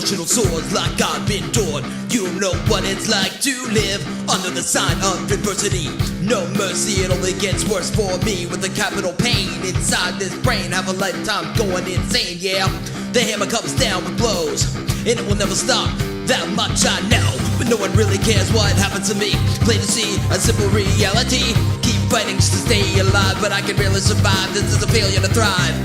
emotional swords like I've been taught. You don't know what it's like to live under the sign of adversity. No mercy, it only gets worse for me. With a capital pain inside this brain, have a lifetime going insane, yeah. The hammer comes down with blows, and it will never stop. That much I know, but no one really cares what happened to me. Plain to see, a simple reality. Keep fighting just to stay alive, but I can barely survive. This is a failure to thrive.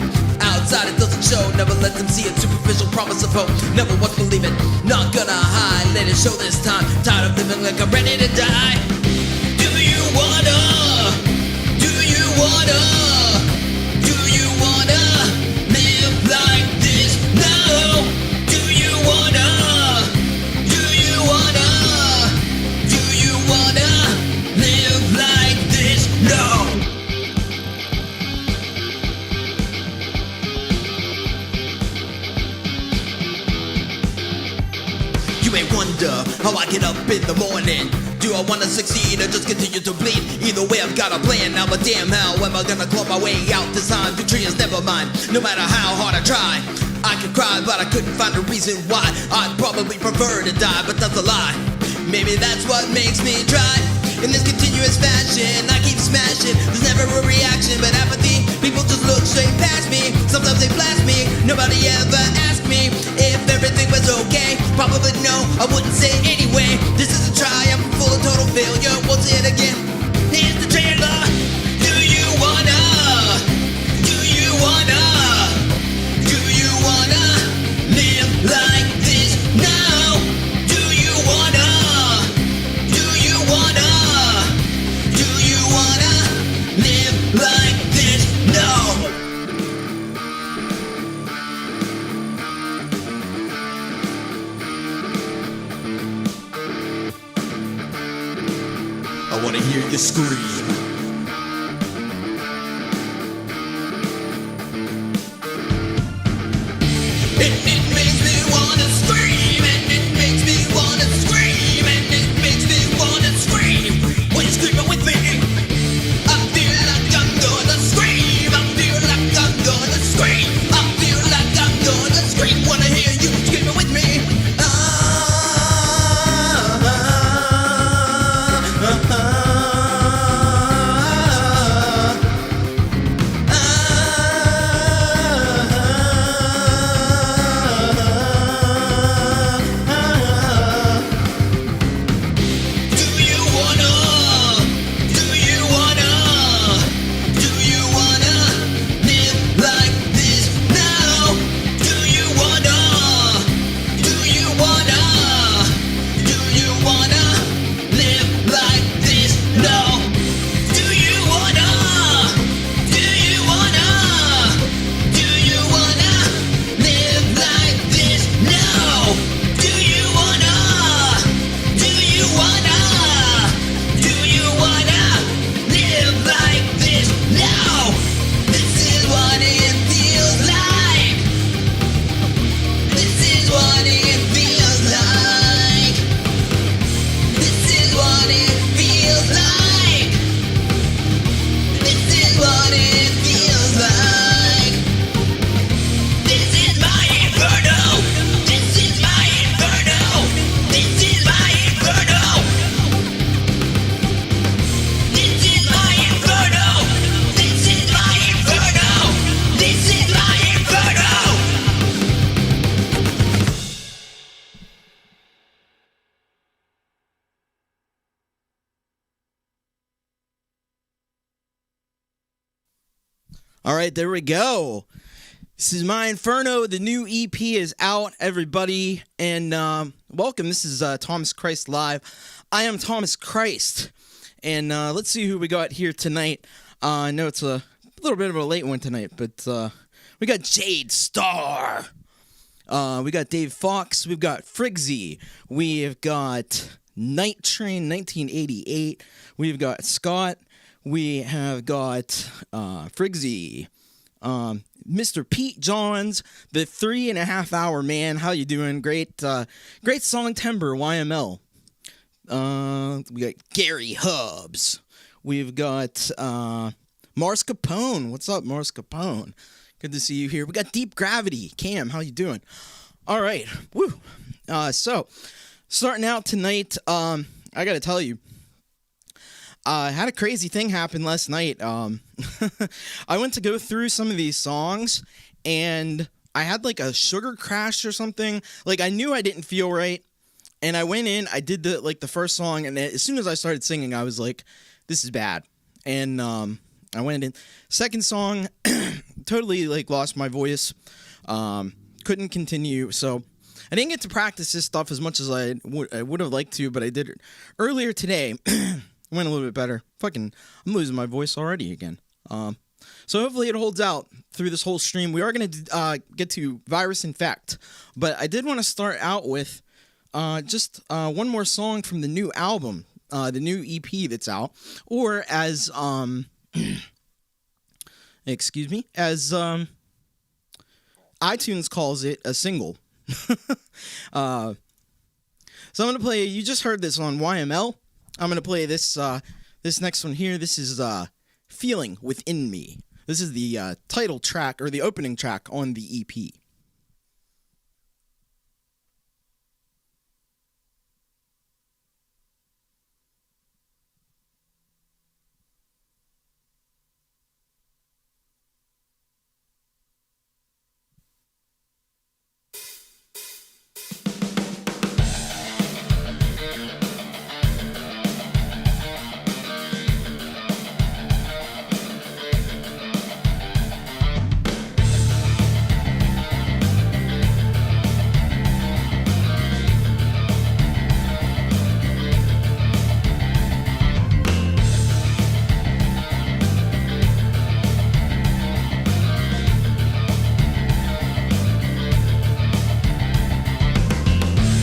Outside it doesn't show, never let them see it. Superficial promise of hope, never once believe it. Not gonna hide, let it show this time. Tired of living like I'm ready to die. Do you wanna? Do you wanna? Do you wanna live like this now? Do you wanna? Do you wanna? Do you wanna live like this now? You may wonder how I get up in the morning. Do I wanna succeed or just continue to bleed? Either way I've got a plan, now but damn how am I gonna claw my way out this time? Victory is never mine, no matter how hard I try. I could cry but I couldn't find a reason why. I'd probably prefer to die, but that's a lie. Maybe that's what makes me try. In this continuous fashion, I keep smashing. There's never a reaction but apathy. People just look straight past me. Sometimes they blast me. Nobody ever asked me if everything was okay. Probably no, I wouldn't say anyway. This is a try, I'm full of total failure. Won't say it again. Here's the trailer. Do you wanna? Do you wanna? Do you wanna live like this now? Do you wanna? Do you wanna? Do you wanna live like this now? I wanna hear you scream. It makes me wanna scream, and it makes me wanna scream, and it makes me wanna scream. When you're screaming with me, I feel like I'm gonna scream. I feel like I'm gonna scream. I feel like I'm gonna scream. Wanna hear you screaming with me. All right, there we go. This is My Inferno. The new EP is out, everybody. And welcome. This is Thomas Christ Live. I am Thomas Christ. And let's see who we got here tonight. I know it's a little bit of a late one tonight, but we got Jade Star. We got Dave Fox. We've got Frigsy. We've got Night Train 1988. We've got Scott. We have got Frigsy, Mr. Pete Johns, the 3.5 hour man. How you doing? Great song, Timber, YML. We got Gary Hubbs. We've got Mars Capone. What's up, Mars Capone? Good to see you here. We got Deep Gravity. Cam, how you doing? All right. Woo. So, starting out tonight, I got to tell you, I had a crazy thing happen last night. I went to go through some of these songs, and I had like a sugar crash or something. Like, I knew I didn't feel right, and I went in, I did the first song, and as soon as I started singing, I was like, this is bad. And I went in. Second song, totally like lost my voice. Couldn't continue, so I didn't get to practice this stuff as much as I would have liked to, but I did it earlier today. Went a little bit better. I'm losing my voice already again. So hopefully it holds out through this whole stream. We are going to get to VirusInfekt, but I did want to start out with just one more song from the new album, the new EP that's out, or as excuse me, as iTunes calls it, a single. So I'm going to play, you just heard this on YML. I'm going to play this this next one here. This is Feeling Within Me. This is the title track, or the opening track on the EP.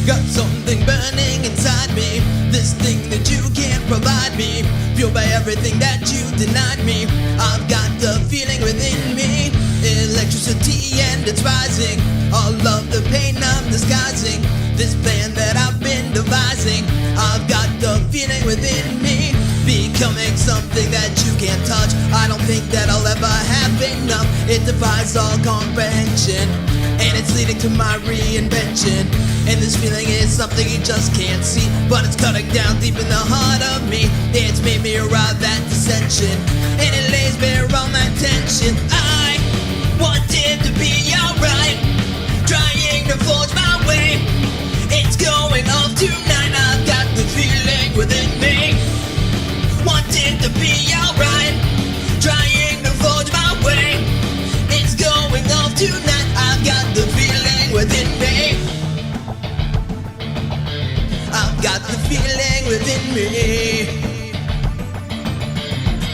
Got something burning inside me, this thing that you can't provide me, fueled by everything that you denied me. I've got the feeling within me, electricity and it's rising. All of the pain I'm disguising, this plan that I've been devising. I've got the feeling within me, becoming something that you can't touch. I don't think that I'll ever have enough. It defies all comprehension, and it's leading to my reinvention. And this feeling is something you just can't see, but it's cutting down deep in the heart of me. It's made me arrive at dissension, and it lays bare all my tension. I wanted to be alright, trying to forge my way. It's going off tonight, I've got the feeling within me. Wanted to be alright, trying to forge my way. It's going off tonight, I've got the feeling within me. I've got the feeling within me.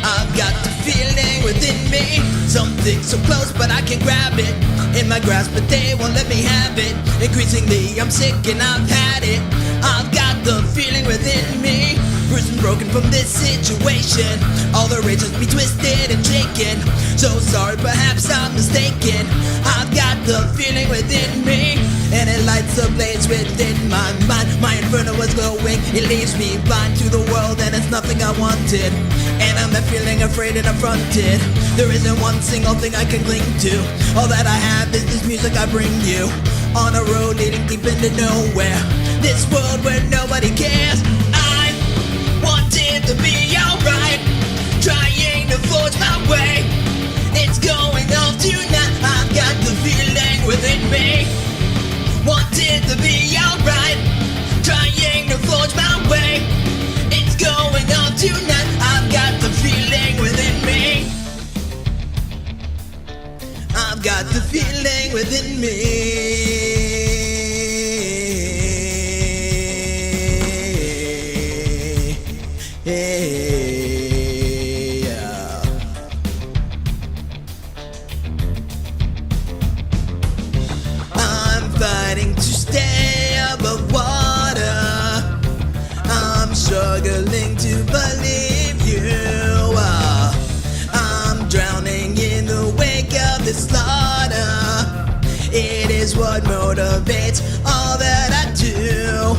I've got the feeling within me. Something so close but I can't grab it. In my grasp but they won't let me have it. Increasingly I'm sick and I've had it. I've got the feeling within me. Bruised and broken from this situation. All the rage has me twisted and shaken. So sorry, perhaps I'm mistaken. I've got the feeling within me, and it lights a blaze within my mind. My inferno is glowing, it leaves me blind to the world, and it's nothing I wanted. And I'm not feeling afraid and affronted. There isn't one single thing I can cling to. All that I have is this music I bring you, on a road leading deep into nowhere. This world where nobody cares. I wanted to be alright, trying to forge my way. It's going off tonight, I've got the feeling within me. Wanted to be alright, trying to forge my way. It's going off tonight, I've got the feeling within me. I've got the feeling within me. I'm fighting to stay above water. I'm struggling to believe you. I'm drowning in the wake of the slaughter. It is what motivates all that I do.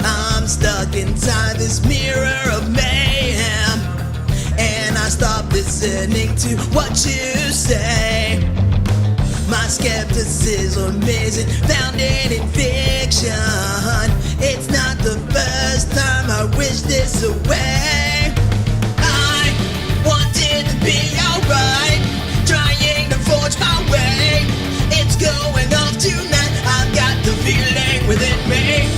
I'm stuck inside this mirror of mayhem, and I stop listening to what you say. My skepticism isn't founded in fiction. It's not the first time I wish this away. I wanted to be alright, trying to forge my way. It's going off tonight, I've got the feeling within me.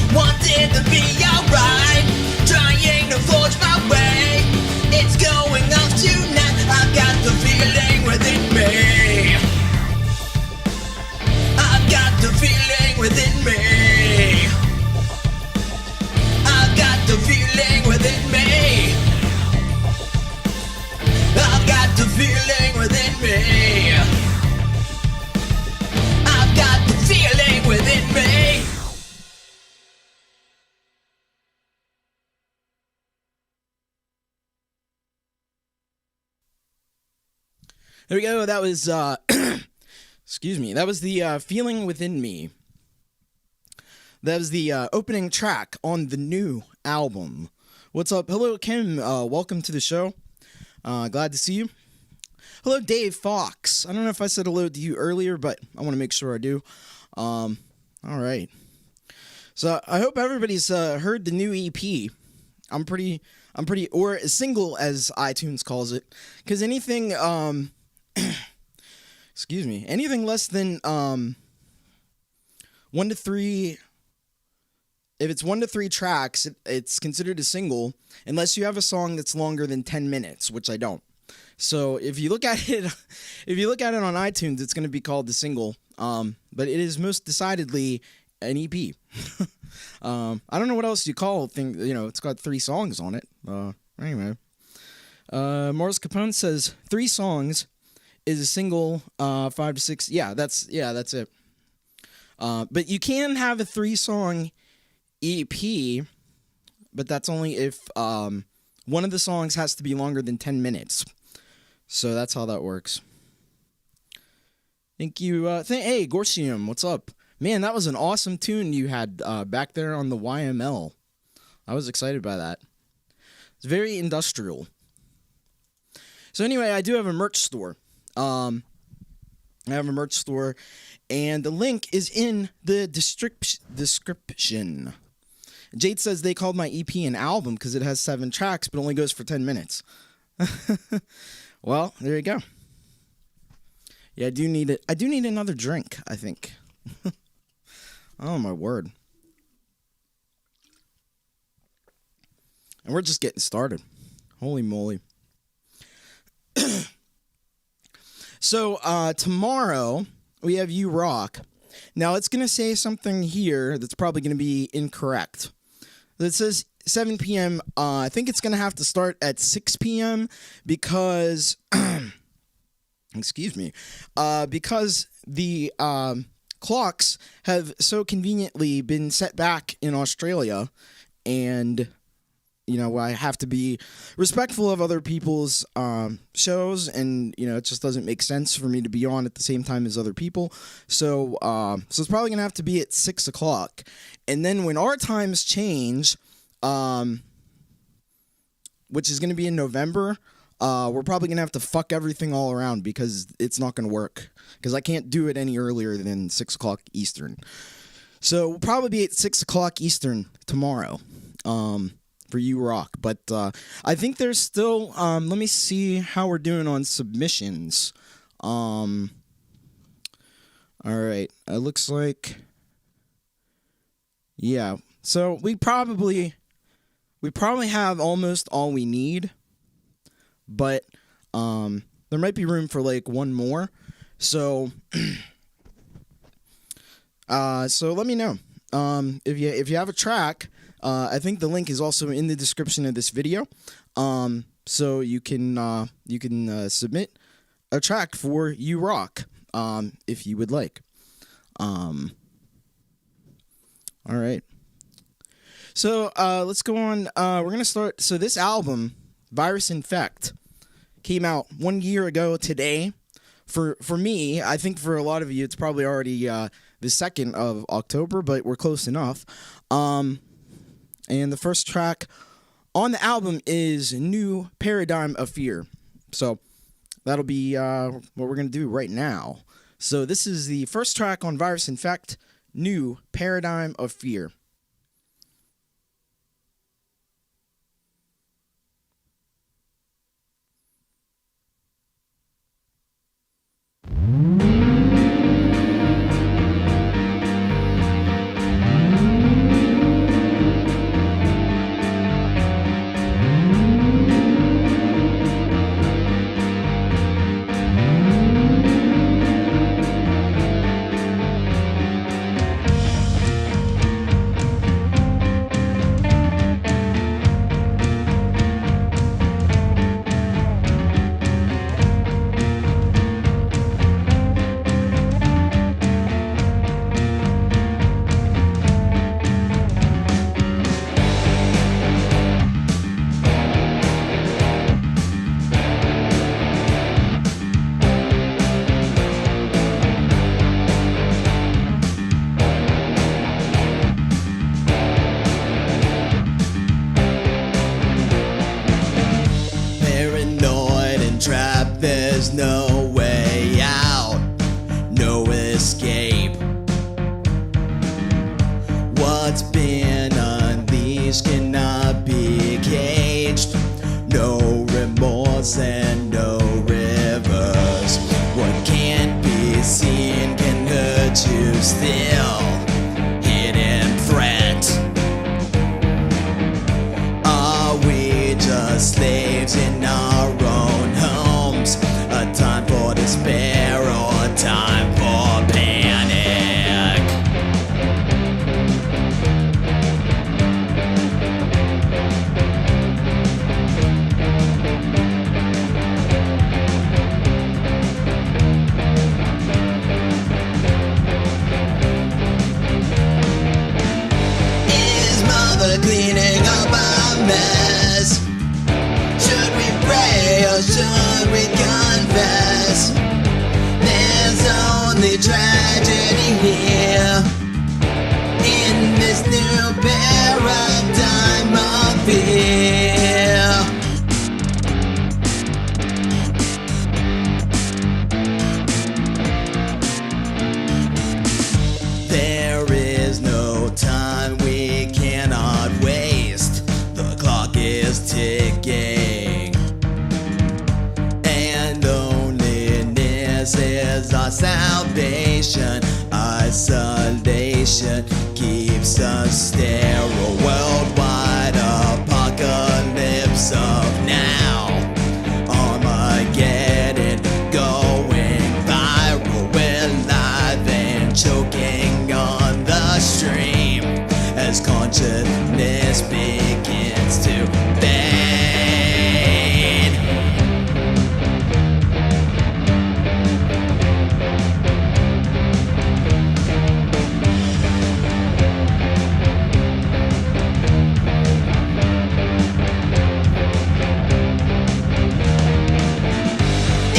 Wanted to be alright, trying to forge my way. It's going off tonight, I've got the feeling within me. I've got the feeling within me. I've got the feeling within me. I've got the feeling within me. I've got the feeling within me. There we go. That was, excuse me. That was the feeling within me. That was the opening track on the new album. What's up? Hello, Kim. Welcome to the show. Glad to see you. Hello, Dave Fox. I don't know if I said hello to you earlier, but I want to make sure I do. All right. So I hope everybody's heard the new EP. I'm pretty, or a single as iTunes calls it, because anything, excuse me, anything less than 1 to 3. If it's 1 to 3 tracks, it's considered a single, unless you have a song that's longer than 10 minutes, which I don't. So if you look at it, on iTunes, it's going to be called the single. But it is most decidedly an EP. I don't know what else you call a thing. You know, it's got 3 songs on it. Anyway, Morris Capone says 3 songs is a single. 5 to 6. Yeah, that's it. But you can have a 3-song EP, but that's only if one of the songs has to be longer than 10 minutes. So that's how that works. Thank you. Hey, Gorsium, what's up? Man, that was an awesome tune you had back there on the YML. I was excited by that. It's very industrial. So anyway, I do have a merch store. I have a merch store, and the link is in the description. Jade says they called my EP an album because it has 7 tracks, but only goes for 10 minutes. Well, there you go. Yeah, I do need it. I do need another drink, I think. Oh, my word. And we're just getting started. Holy moly. So, tomorrow, we have You Rock. Now, it's going to say something here that's probably going to be incorrect. It says 7 p.m. I think it's going to have to start at 6 p.m. because, excuse me, because the clocks have so conveniently been set back in Australia, and you know, I have to be respectful of other people's shows, and you know, it just doesn't make sense for me to be on at the same time as other people. So it's probably gonna have to be at 6 o'clock, and then when our times change, which is gonna be in November, we're probably gonna have to fuck everything all around because it's not gonna work because I can't do it any earlier than 6 o'clock Eastern. So we'll probably be at 6 o'clock Eastern tomorrow. For You Rock, but I think there's still let me see how we're doing on submissions. All right, it looks like, yeah, so we probably have almost all we need, but there might be room for like one more, so so let me know if you have a track. I think the link is also in the description of this video, so you can submit a track for You Rock, if you would like. All right. So let's go on. We're gonna start. So this album, VirusInfekt, came out 1 year ago today. For me, I think for a lot of you, it's probably already the 2nd of October, but we're close enough. And the first track on the album is New Paradigm of Fear. So that'll be what we're going to do right now. So this is the first track on VirusInfekt, New Paradigm of Fear. There's no way out, no escape. What's been unleashed cannot be caged. No remorse and no reverse. What can't be seen can hurt you still. Hidden threat. Are we just slaves in our own homes? A time for despair or a time for panic? Is mother cleaning up our mess? Should we pray or should we confess? There's only tragedy here in this new paradigm of fear. There is no time we cannot waste. The clock is ticking, and loneliness is our salvation. Isolation keeps us sterile. Worldwide apocalypse of now. Armageddon going viral. We're live and choking on the stream as consciousness begins to fade.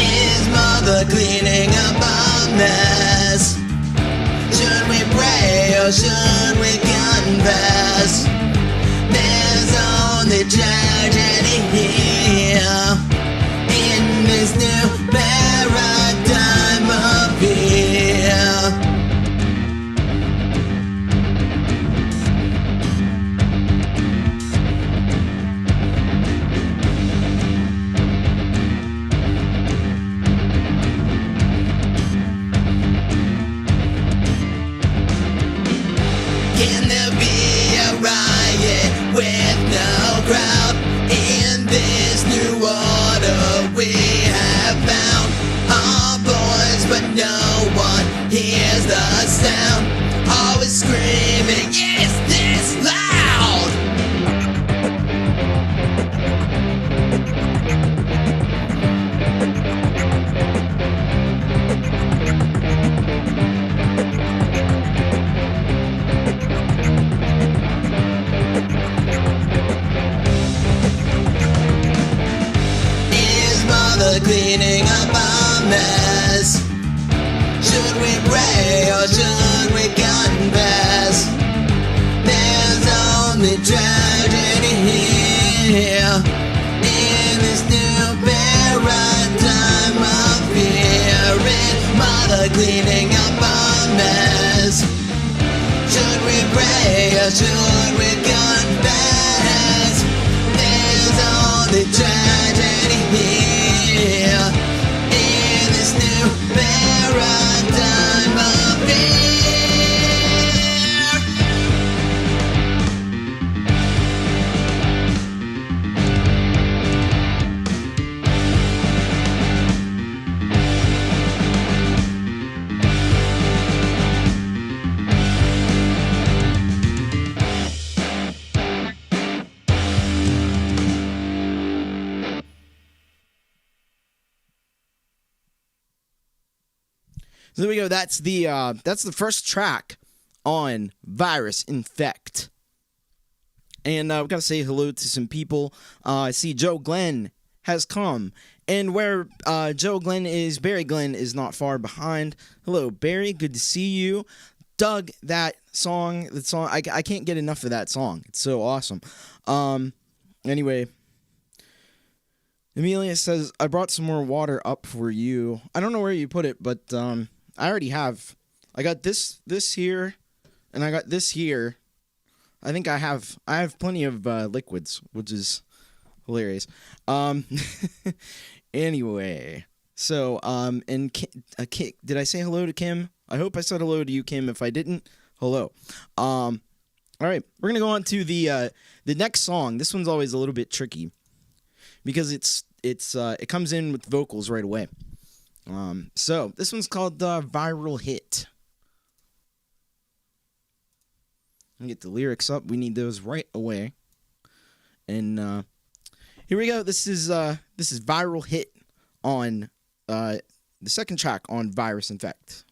Is mother cleaning up our mess? Should we pray or should we confess? There's only tragedy here in this new paradigm of fear. Can there be a riot with no crowd in this new order we have found? Our voice, but no one hears the sound. Always screaming, is this loud? Cleaning up our mess. Should we pray or should we confess? There's only tragedy here in this new paradigm of fear. In mother cleaning up our mess. Should we pray or should we confess? There's only tragedy here in this new paradigm of fear. So there we go. That's the first track on VirusInfekt. And we've got to say hello to some people. I see Joe Glenn has come. And where Joe Glenn is, Barry Glenn is not far behind. Hello, Barry. Good to see you. Dug that song. I can't get enough of that song. It's so awesome. Anyway, Amelia says, I brought some more water up for you. I don't know where you put it, but I already have. I got this here, and I got this here. I think I have plenty of liquids, which is hilarious. Anyway, so and did I say hello to Kim? I hope I said hello to you, Kim. If I didn't, hello. All right, we're gonna go on to the next song. This one's always a little bit tricky because it comes in with vocals right away. So this one's called Viral Hit. Let me get the lyrics up. We need those right away. And here we go. This is Viral Hit on the second track on VirusInfekt.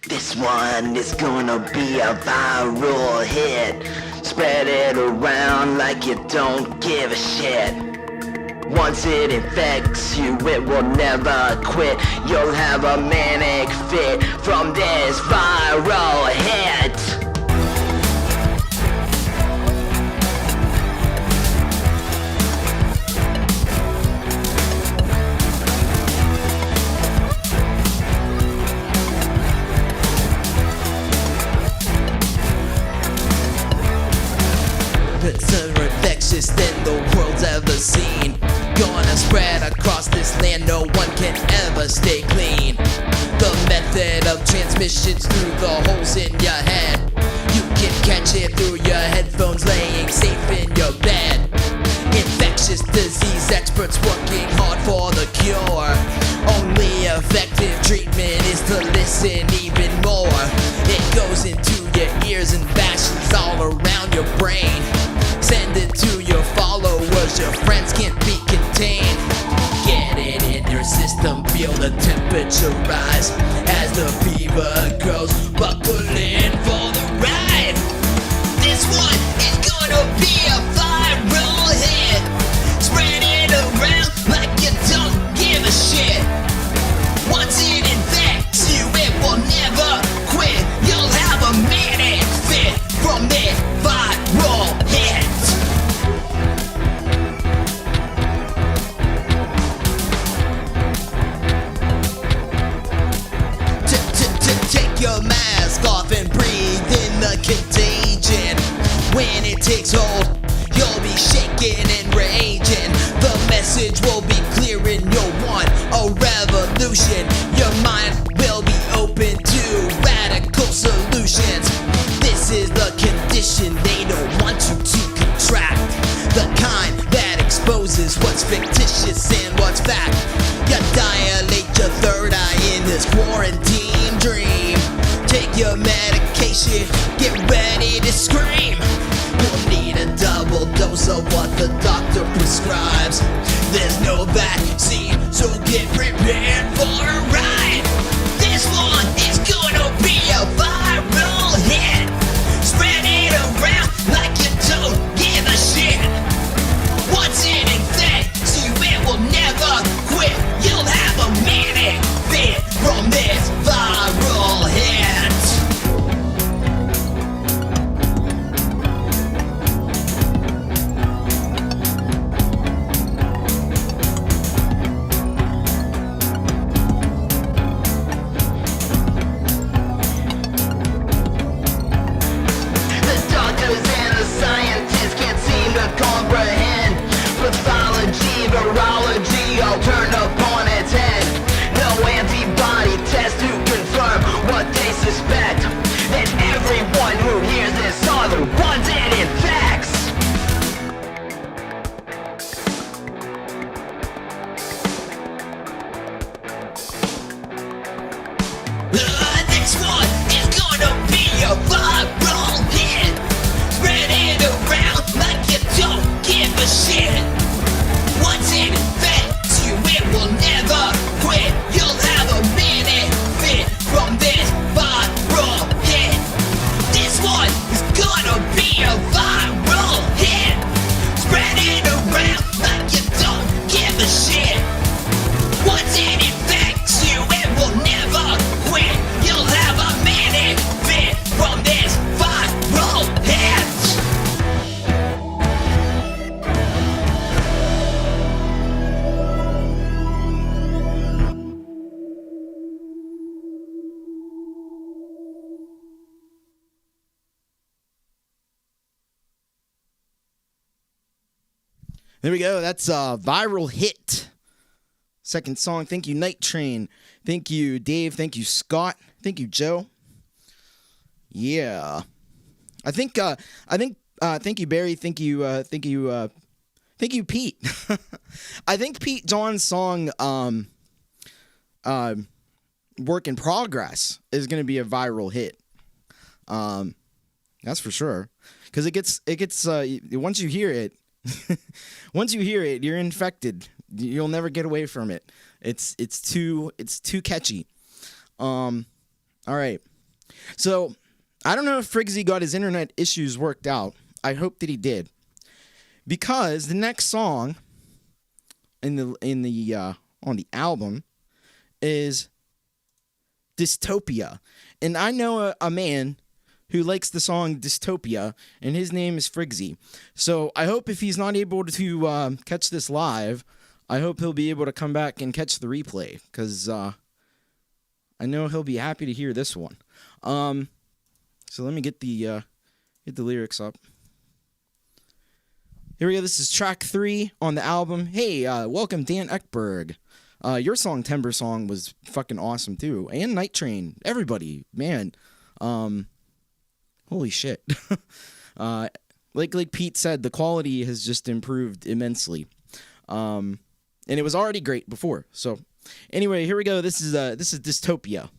This one is gonna be a viral hit. Spread it around like you don't give a shit. Once it infects you, it will never quit. You'll have a manic fit from this viral hit. It's more infectious than the world's ever seen. Gonna spread across this land, no one can ever stay clean. The method of transmission's through the holes in your head. You can catch it through your headphones, laying safe in your bed. Infectious disease experts working hard for the cure. Only effective treatment is to listen even more. It goes into your ears and bashes all around your brain. Send it to your followers, your friends can't be contained. Get it in your system, feel the temperature rise as the fever grows. Buckle in for the ride. This one is gonna be a viral hit. Spread it around like you don't give a shit. Once it infects you, it will never quit. You'll have a manic fit from that viral hit. Take your mask off and breathe in the contagion. When it takes hold, you'll be shaking and raging. The message will be clear and you'll want a revolution. Your mind will be open to radical solutions. This is the condition they don't want you to contract. The kind that exposes what's fictitious and what's fact. You dilate your third eye in this quarantine dream. Take your medication, get ready to scream. You'll need a double dose of what the doctor prescribes. There's no vaccine, so get prepared for Once it infects you, it will never quit. You'll have a benefit from this viral hit. There we go. That's a viral hit. Second song. Thank you, Night Train. Thank you, Dave. Thank you, Scott. Thank you, Joe. Yeah. Thank you, Barry. Thank you, Pete. I think Pete John's song, Work in Progress, is going to be a viral hit. That's for sure. Because it gets, once you hear it, you're infected. You'll never get away from it. It's too catchy. All right. So I don't know if Frigsy got his internet issues worked out. I hope that he did, because the next song on the album is Dystopia, and I know a man who likes the song Dystopia, and his name is Frigsy. So I hope if he's not able to catch this live, I hope he'll be able to come back and catch the replay, because I know he'll be happy to hear this one. So let me get the lyrics up. Here we go. This is track 3 on the album. Hey, welcome Dan Eckberg. Your song, Timber Song, was fucking awesome too. And Night Train. Everybody, man. Holy shit. Like Pete said, the quality has just improved immensely. And it was already great before. So anyway, here we go. This is Dystopia.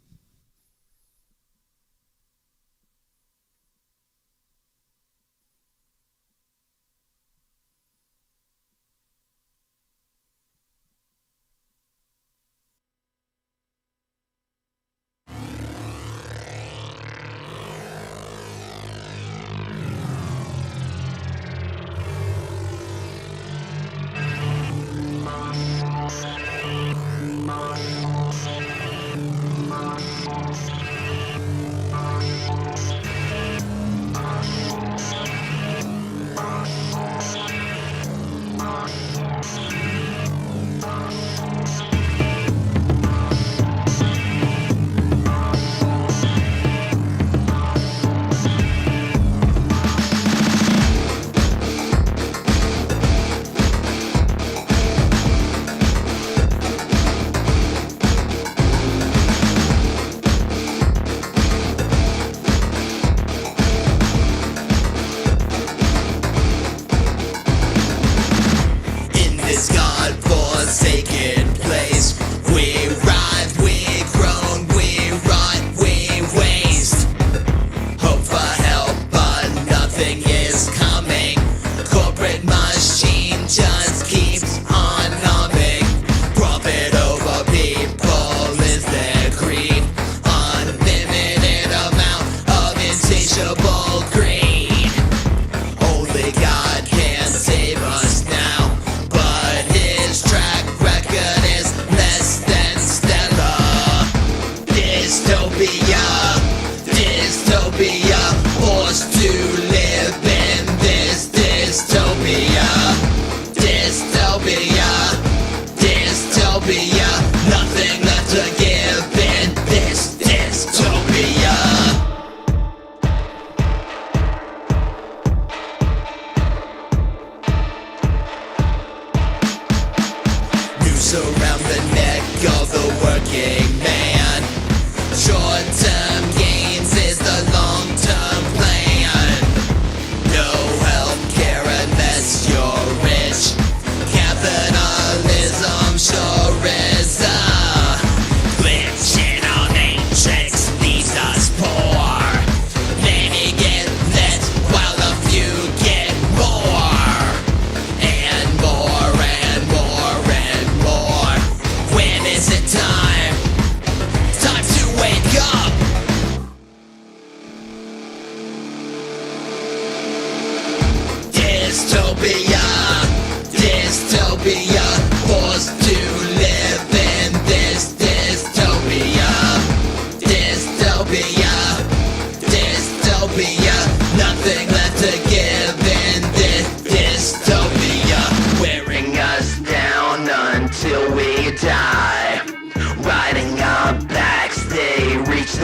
Around the neck of the working man. Short-term gains is the long-term plan. No healthcare unless you're rich. Capitalism sure is a glitch in our matrix, leaves us poor. Many get lit while a few get more. And more and more and more. When is it time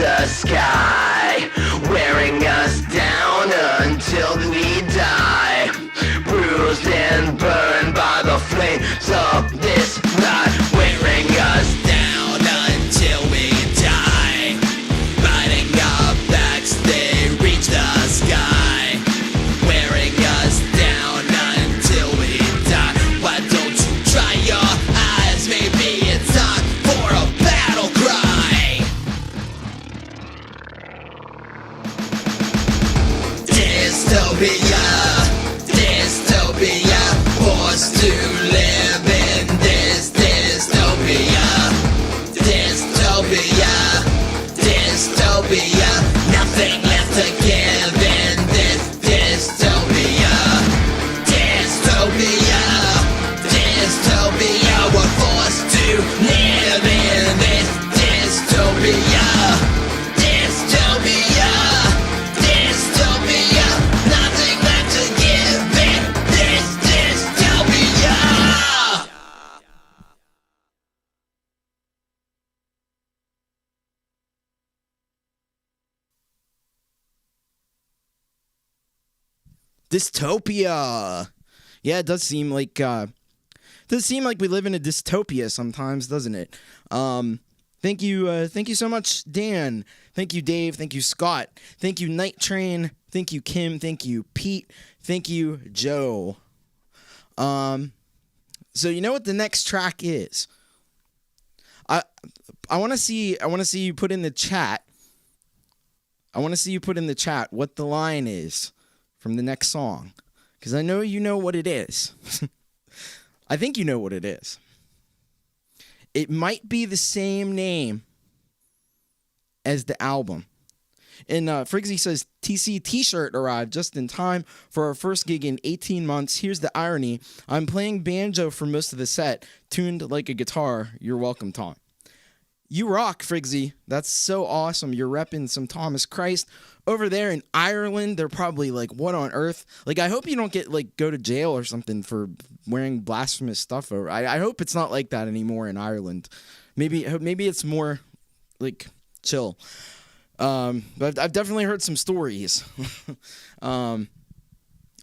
the sky, wearing us down until we die, bruised and burned by the flames of this ride, wearing us down until we die, riding our backs, they reach the sky, wearing us down until we die. Why don't you dry your eyes? Maybe it's time for a battle cry. Dystopia, dystopia, forced to live in this dystopia. Dystopia, dystopia, nothing left to give in this dystopia. Dystopia, dystopia, we're forced to live in this dystopia. Dystopia, dystopia, nothing left to give in this dystopia. Dystopia. Yeah, it does seem like we live in a dystopia sometimes, doesn't it? Thank you so much, Dan. Thank you, Dave. Thank you, Scott. Thank you, Night Train. Thank you, Kim. Thank you, Pete. Thank you, Joe. So you know what the next track is? I want to see you put in the chat. I want to see you put in the chat what the line is from the next song, because I know you know what it is. I think you know what it is. It might be the same name as the album. And Frigsy says, TC t-shirt arrived just in time for our first gig in 18 months. Here's the irony. I'm playing banjo for most of the set, tuned like a guitar. You're welcome, Tom. You rock, Frigsy. That's so awesome. You're repping some Thomas Christ. Over there in Ireland, they're probably like, what on earth? Like, I hope you don't go to jail or something for wearing blasphemous stuff over. I hope it's not like that anymore in Ireland. Maybe it's more like chill. But I've definitely heard some stories.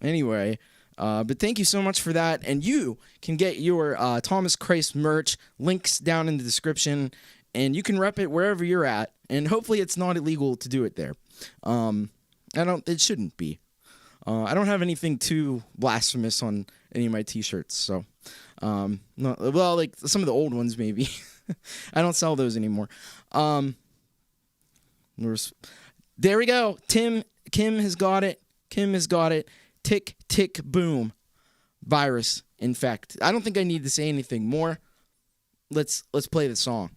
Anyway, but thank you so much for that. And you can get your Thomas Christ merch, links down in the description, and you can rep it wherever you're at. And hopefully it's not illegal to do it there. It shouldn't be. I don't have anything too blasphemous on any of my t-shirts, so like some of the old ones maybe. I don't sell those anymore. There we go. Kim has got it. Kim has got it. Tick tick boom. VirusInfekt. I don't think I need to say anything more. Let's play the song.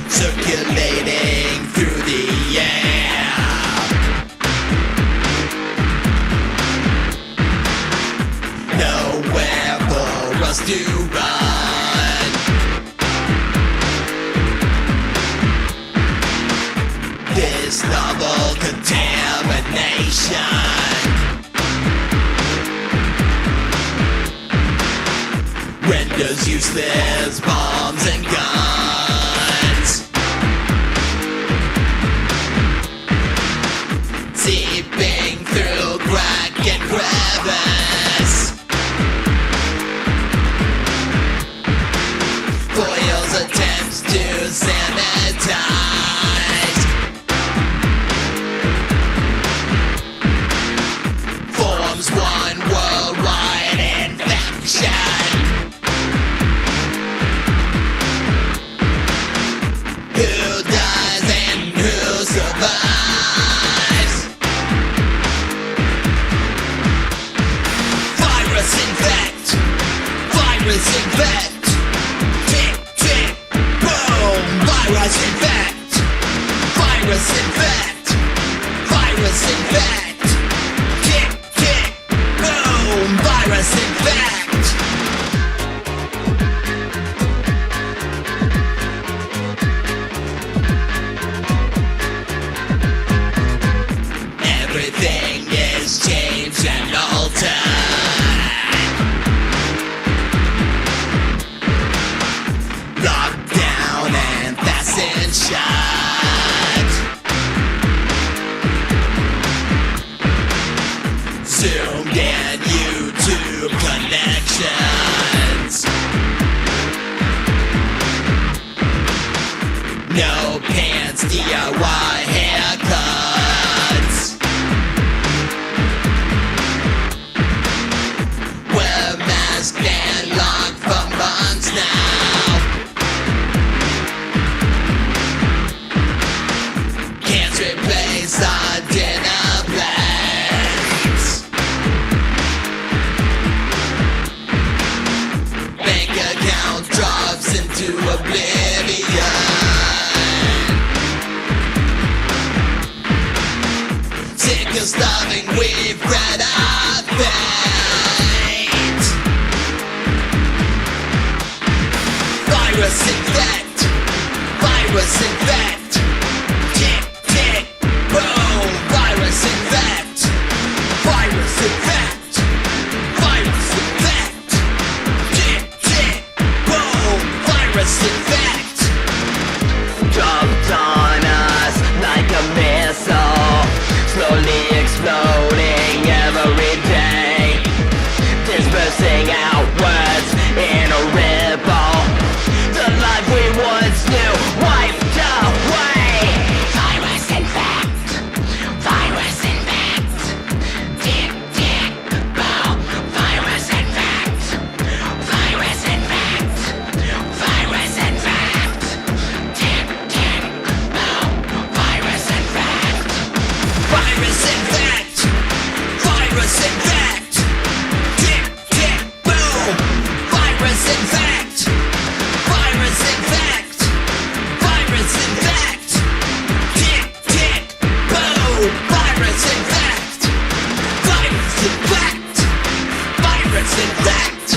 Circulating through the air, nowhere for us to run. This novel contamination renders useless bombs and guns. Seeping through crack and crevice, foils attempts to sanitize. Who dies and who survives? Virus infect, virus infect. Tick, tick, boom. Virus infect, virus infect, virus infect. Tick, tick, boom. Virus infect. Everything is changed and altered. Locked down and fastened shut. Zoomed in YouTube connections. No pants, DIY haircuts. Wear mask and lock for months now. Can't replace our dinner plates. Bank account drops into oblivion. Sick of starving, we've read our fate. Virus infect, virus infect. Tick, tick, boom. Virus infect, virus infect, virus infect. Tick, tick, boom. Virus infect. Dropped on us like a missile, slowly exploding every day, dispersing outwards in a ripple. The life we once knew wiped away. Virus infect, virus infect. Tick, tick, boom. Virus infect, virus infect, virus infect. Tick, tick, boom. Virus infect. Virus infect, virus infect. Tick, tick, boom. Virus infect, virus infect, virus infect. Tick, tick, boom. Virus infect, virus infect, virus infect.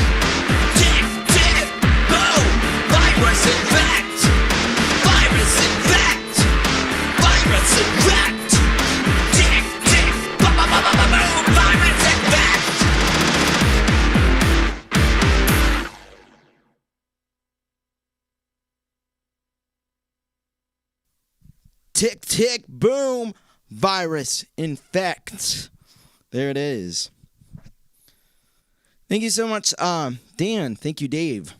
Tick, tick, boom. Virus infect, virus infect, virus infect. Tick, tick, boom, virus infect. Tick, tick, boom. Virus infect. There it is. Thank you so much, Dan. Thank you, Dave.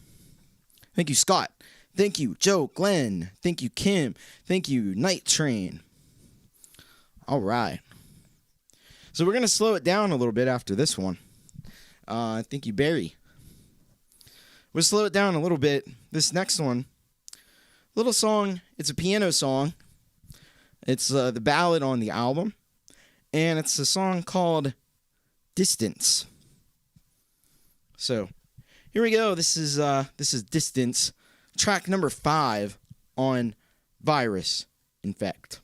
Thank you, Scott. Thank you, Joe, Glenn. Thank you, Kim. Thank you, Night Train. All right. So we're going to slow it down a little bit after this one. Thank you, Barry. We'll slow it down a little bit. This next one, little song. It's a piano song. It's the ballad on the album. And it's a song called Distance. So, here we go. This is Distance, track number 5 on VirusInfekt.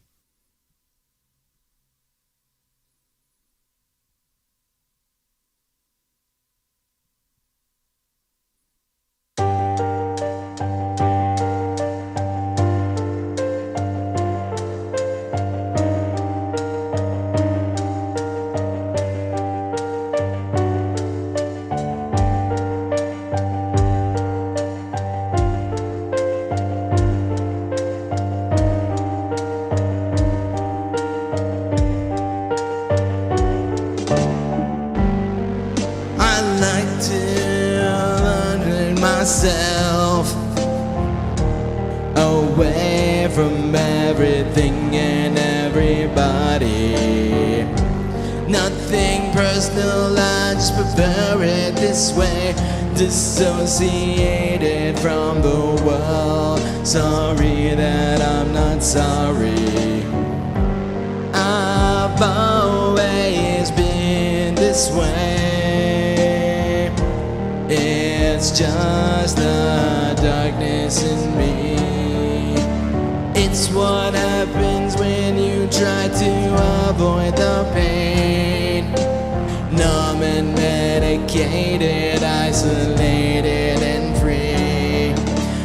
Myself away from everything and everybody. Nothing personal, I just prefer it this way. Dissociated from the world. Sorry that I'm not sorry. I've always been this way. It's just the darkness in me. It's what happens when you try to avoid the pain. Numb and medicated, isolated and free.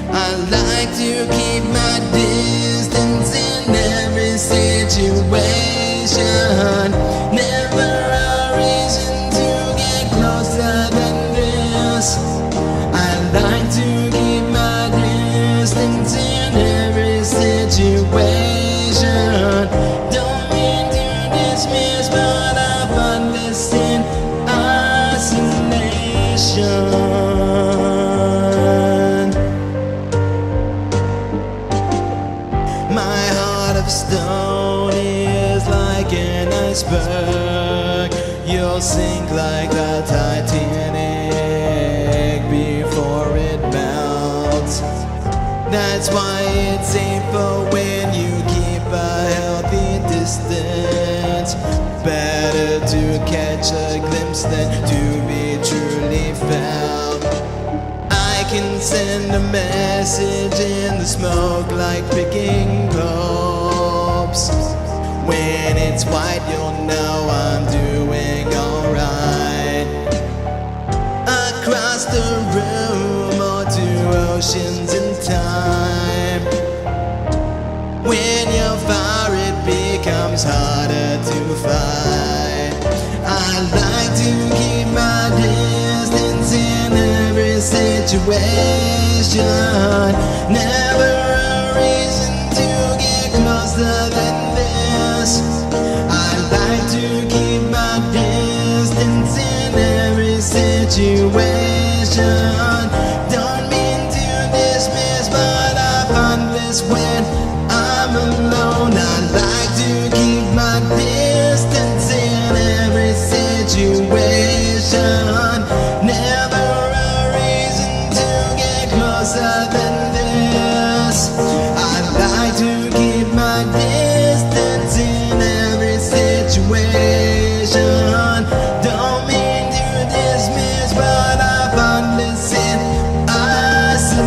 I like to keep my distance in every situation. Never a reason to get closer than this. I like to keep my distance in every situation. Don't mean to dismiss, but I find this in isolation. My heart of stone is like an iceberg. You'll sink like the Titanic before it melts. That's why it's safer when you keep a healthy distance. Better to catch a glimpse than to be truly felt. I can send a message in the smoke like picking globes. When it's white, you'll know I'm doing alright. Across the room or two oceans in time. When you're far, it becomes harder to fight. I like to keep my distance in every situation. Never a reason to get closer than this. I like to keep my distance in every situation. Don't mean to dismiss, but I find this when I'm alone. I like to keep my distance in every situation. Never a reason to get closer than this. I like to keep my distance in every situation. Don't mean to dismiss, but I find this in isolation.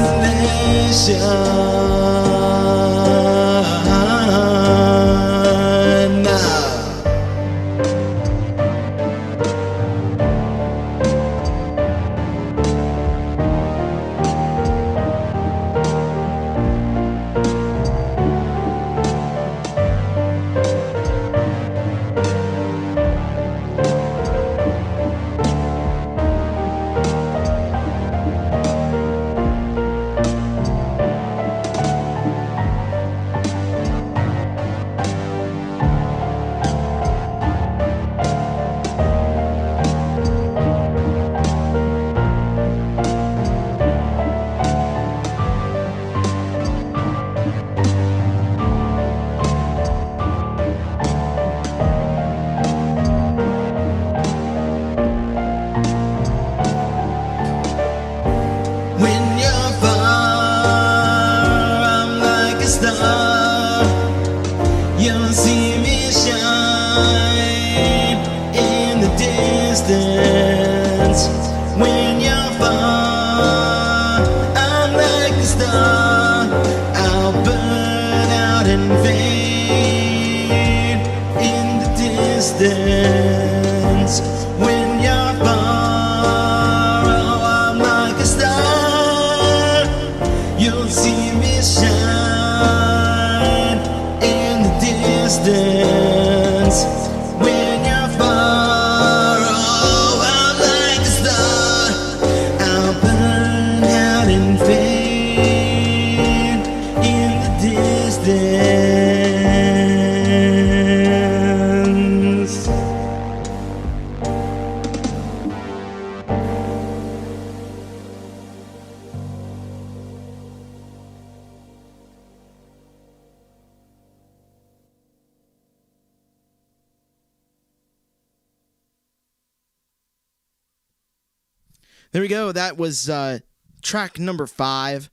You'll see me shine in the distance. When you're far, I'm like a star. I'll burn out and fade in the distance. When you're far, oh, I'm like a star. You'll see me shine in the distance. When you're far, oh, I'm like a star. I'll burn out and fade in the distance. There we go. That was track number 5,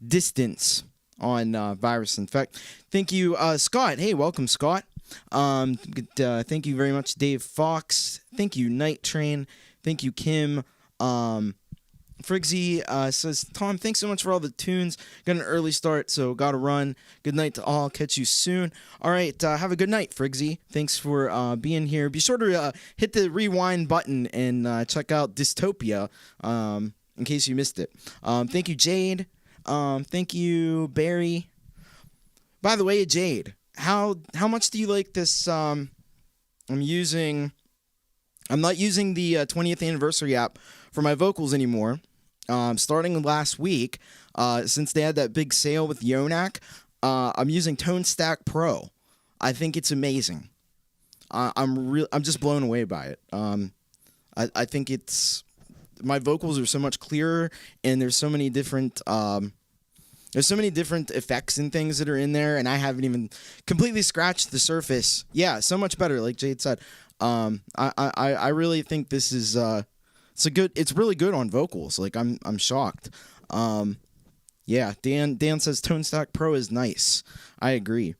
Distance, on VirusInfekt. Thank you, Scott. Hey, welcome, Scott. Thank you very much, Dave Fox. Thank you, Night Train. Thank you, Kim. Frigsy says, Tom, thanks so much for all the tunes. Got an early start, so gotta run. Good night to all. Catch you soon. All right, have a good night, Frigsy. Thanks for being here. Be sure to hit the rewind button and check out Dystopia in case you missed it. Thank you, Jade. Thank you, Barry. By the way, Jade, how much do you like this? I'm not using the 20th anniversary app for my vocals anymore. Starting last week, since they had that big sale with Yonak, I'm using Tone Stack Pro. I think it's amazing. I'm just blown away by it. I think my vocals are so much clearer, and there's so many different effects and things that are in there, and I haven't even completely scratched the surface. Yeah, so much better, like Jade said. I really think this is it's really good on vocals. Like I'm shocked. Yeah, Dan says Tone Stack Pro is nice. I agree.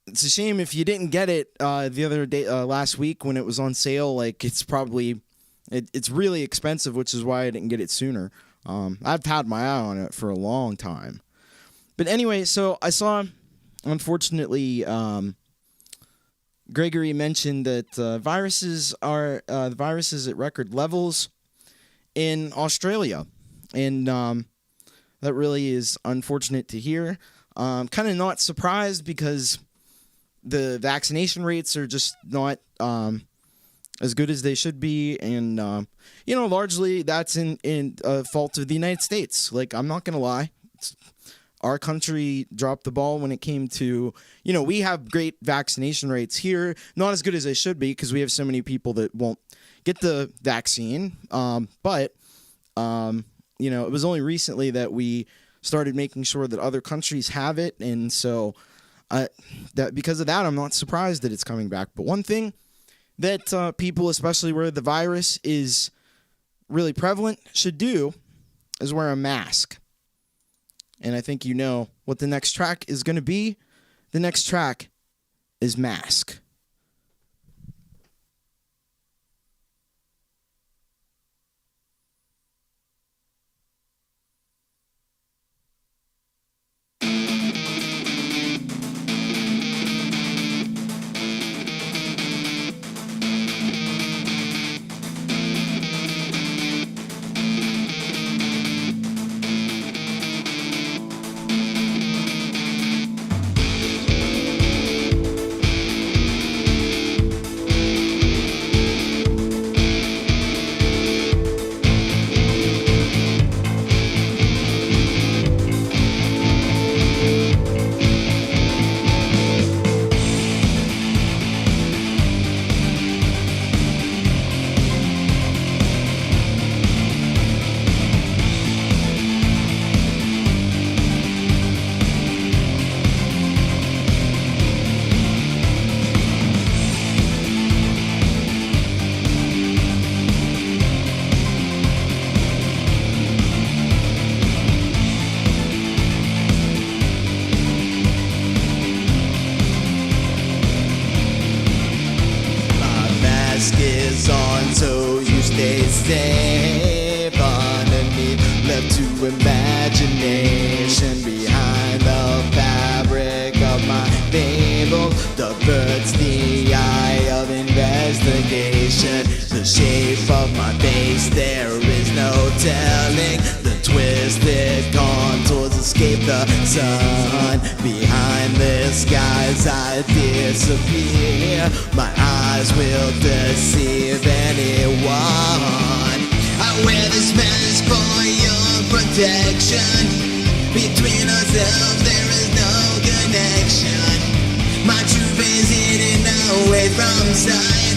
It's a shame if you didn't get it the other day last week when it was on sale. Like it's really expensive, which is why I didn't get it sooner. I've had my eye on it for a long time. But anyway, so I saw, unfortunately, Gregory mentioned that viruses at record levels in Australia, and that really is unfortunate to hear. Kind of not surprised because the vaccination rates are just not as good as they should be, and largely that's in fault of the United States. Like, I'm not gonna lie. Our country dropped the ball when it came to, we have great vaccination rates here. Not as good as they should be because we have so many people that won't get the vaccine. But it was only recently that we started making sure that other countries have it. And so that because of that, I'm not surprised that it's coming back. But one thing that people, especially where the virus is really prevalent, should do is wear a mask. And I think you know what the next track is going to be. The next track is Mask. Safe underneath, left to imagination. Behind the fabric of my fable diverts the eye of investigation. The shape of my face, there is no telling. The twisted contours escape the sun. Behind the skies I disappear. My eyes will deceive anyone. I wear this mask for your protection. Between ourselves there is no connection. My true face hidden away from sight,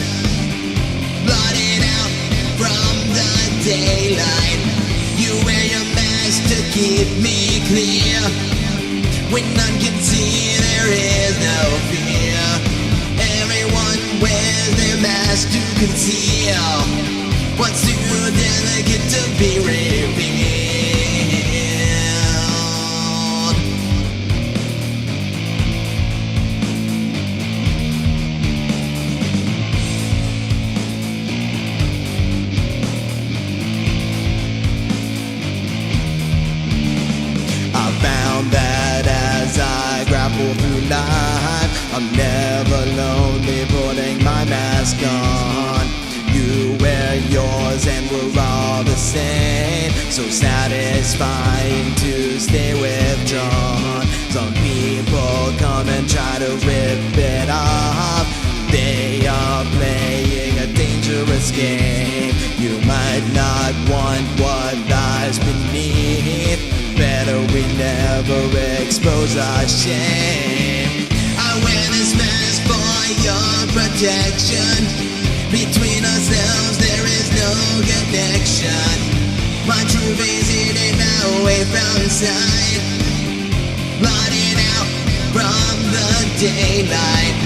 blotted out from the daylight. You wear your mask to keep me clear. When none can see there is no fear. Everyone wears their mask to conceal what's too delicate to be revealed. I'm never lonely putting my mask on. You wear yours and we're all the same. So satisfying to stay withdrawn. Some people come and try to rip it off. They are playing a dangerous game. You might not want what lies beneath. Better we never expose our shame. I wear this mask for your protection. Between ourselves there is no connection. My true face hidden away from sight, blotted out from the daylight.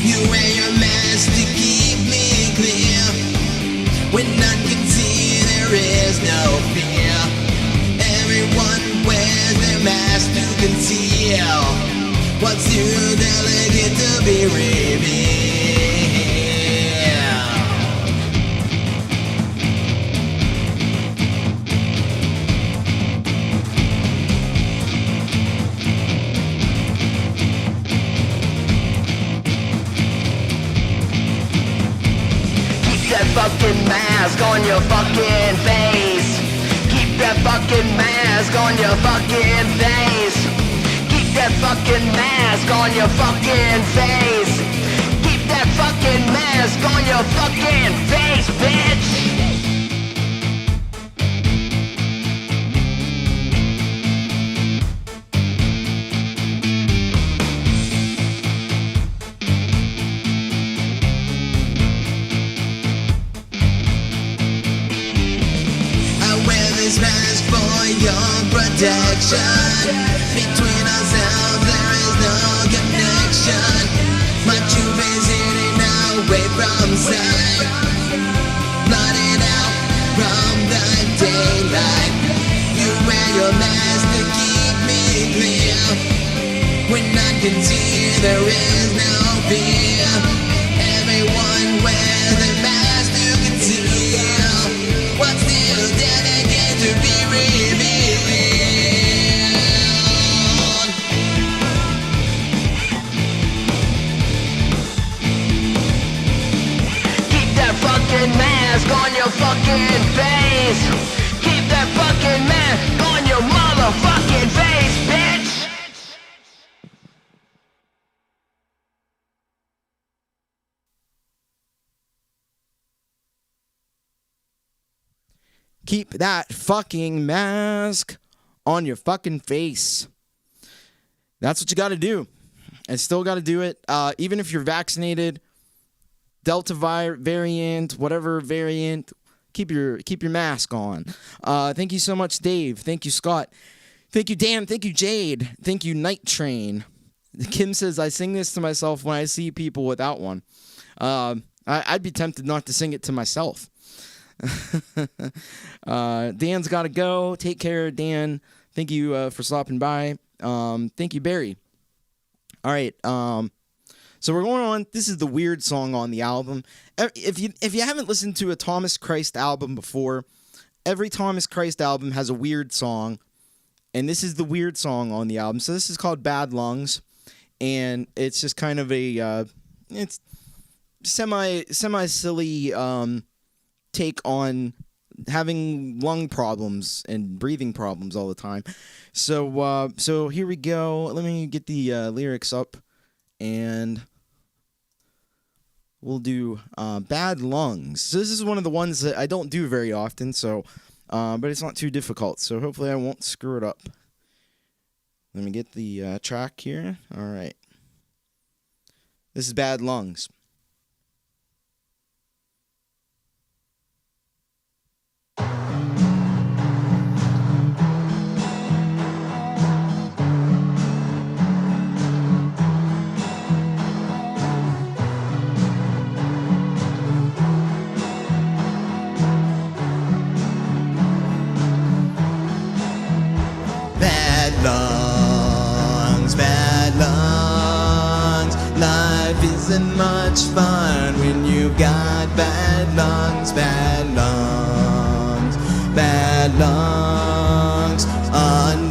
You wear your mask to keep me clear. When none can see there is no fear. Everyone wears their mask to conceal what's too delicate to be revealed. That fucking mask on your fucking face. Keep that fucking mask on your fucking face. Keep that fucking mask on your fucking face. Keep that fucking mask on your fucking face, bitch. This mask for your protection. Between ourselves there is no connection. My true face hidden away from sight, blotted out from the daylight. You wear your mask to keep me clear. When none can see there is no fear. Everyone wears their mask to conceal what's still delicate to be revealed. Keep that fucking mask on your fucking face. Keep that fucking mask on your motherfucking face, bitch. Keep that fucking mask on your fucking face. That's what you got to do. And still got to do it. Even if you're vaccinated, Delta variant, whatever variant, keep your mask on. Thank you so much, Dave. Thank you, Scott. Thank you, Dan. Thank you, Jade. Thank you, Night Train. Kim says, I sing this to myself when I see people without one. I'd be tempted not to sing it to myself. Dan's got to go. Take care, Dan. Thank you for stopping by. Thank you, Barry. All right. So we're going on. This is the weird song on the album. If you haven't listened to a Thomas Christ album before, every Thomas Christ album has a weird song, and this is the weird song on the album. So this is called Bad Lungs, and it's just kind of a it's semi silly take on having lung problems and breathing problems all the time. So here we go. Let me get the lyrics up, and we'll do Bad Lungs. So this is one of the ones that I don't do very often, so but it's not too difficult, so hopefully I won't screw it up. Let me get the track here. All right. This is Bad Lungs. Bad lungs. Life isn't much fun when you've got bad lungs, bad lungs, bad lungs.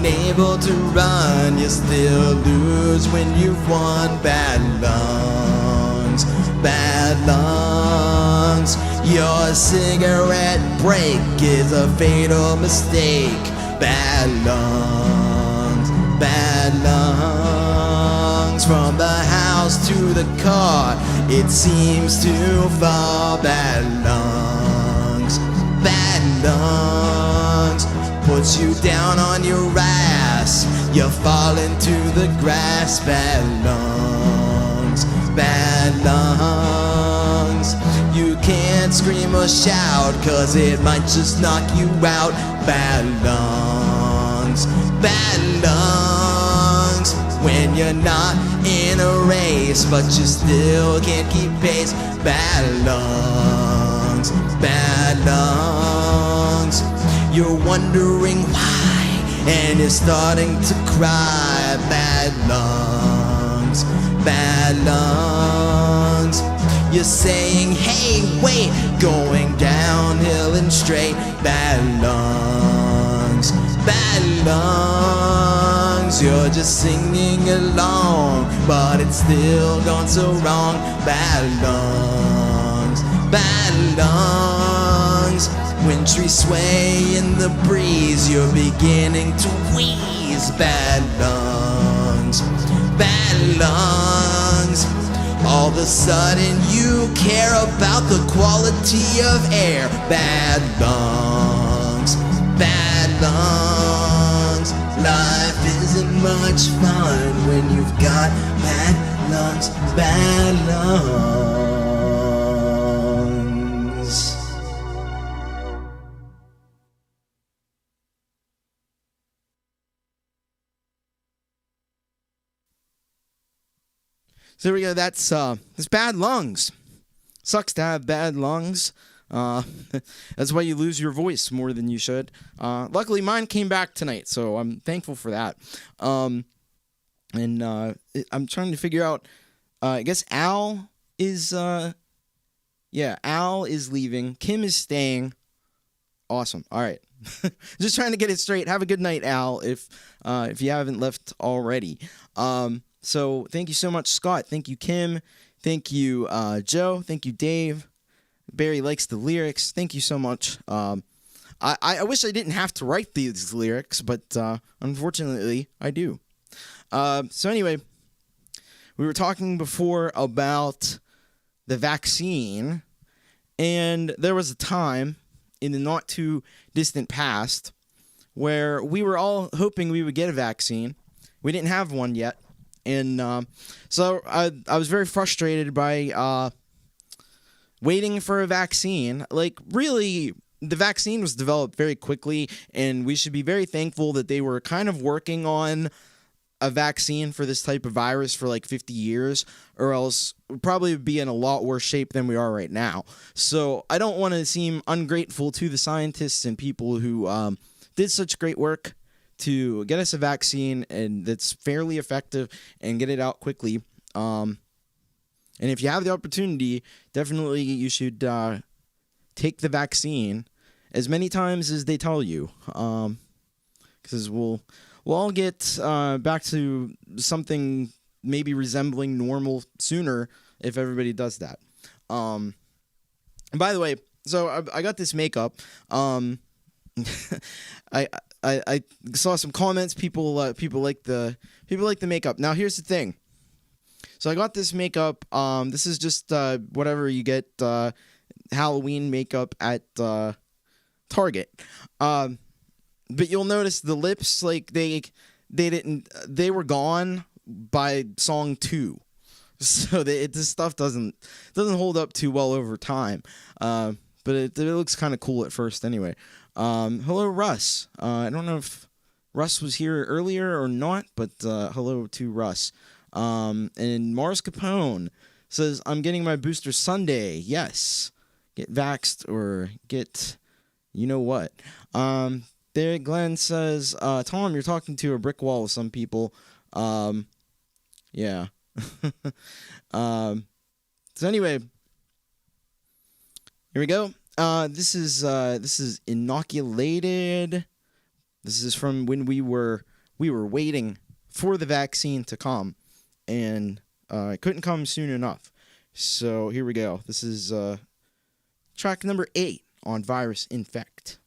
unable to run, you still lose when you've won. Bad lungs, bad lungs. Your cigarette break is a fatal mistake. Bad lungs, bad lungs. From the house to the car, it seems to fall. Bad lungs, bad lungs. Puts you down on your ass, you fall into the grass. Bad lungs, bad lungs. You can't scream or shout, cause it might just knock you out. Bad lungs, bad lungs. When you're not in a race, but you still can't keep pace. Bad lungs, bad lungs. You're wondering why, and you're starting to cry. Bad lungs, bad lungs. You're saying, hey, wait, going downhill and straight. Bad lungs, bad lungs. You're just singing along, but it's still gone so wrong. Bad lungs, bad lungs. Wintry sway in the breeze, you're beginning to wheeze. Bad lungs, bad lungs. All of a sudden you care about the quality of air. Bad lungs, bad lungs. Life isn't much fun when you've got bad lungs, bad lungs. So there we go. That's bad lungs. Sucks to have bad lungs. That's why you lose your voice more than you should. Luckily, mine came back tonight, so I'm thankful for that. I'm trying to figure out. I guess Al is. Al is leaving. Kim is staying. Awesome. All right. Just trying to get it straight. Have a good night, Al. If you haven't left already. So thank you so much, Scott. Thank you, Kim. Thank you, Joe. Thank you, Dave. Barry likes the lyrics. Thank you so much. I wish I didn't have to write these lyrics, but unfortunately, I do. So anyway, we were talking before about the vaccine, and there was a time in the not too distant past where we were all hoping we would get a vaccine. We didn't have one yet. And so I was very frustrated by waiting for a vaccine. Like, really, the vaccine was developed very quickly, and we should be very thankful that they were kind of working on a vaccine for this type of virus for like 50 years, or else we'd probably be in a lot worse shape than we are right now. So I don't want to seem ungrateful to the scientists and people who did such great work to get us a vaccine and that's fairly effective and get it out quickly. And if you have the opportunity, definitely you should take the vaccine as many times as they tell you, because we'll all get back to something maybe resembling normal sooner if everybody does that. And by the way, so I got this makeup. I saw some comments. People like the makeup. Now here's the thing. So I got this makeup. This is just whatever you get Halloween makeup at Target. But you'll notice the lips, like they were gone by song 2. So this stuff doesn't hold up too well over time. But it looks kind of cool at first anyway. Hello, Russ. I don't know if Russ was here earlier or not, but hello to Russ. And Mars Capone says, I'm getting my booster Sunday. Yes. Get vaxxed or get you know what. There, Glenn says, Tom, you're talking to a brick wall with some people. Yeah. So anyway, here we go. This is Inoculated. This is from when we were we were waiting for the vaccine to come, and it couldn't come soon enough. So here we go. This is track number 8 on VirusInfekt.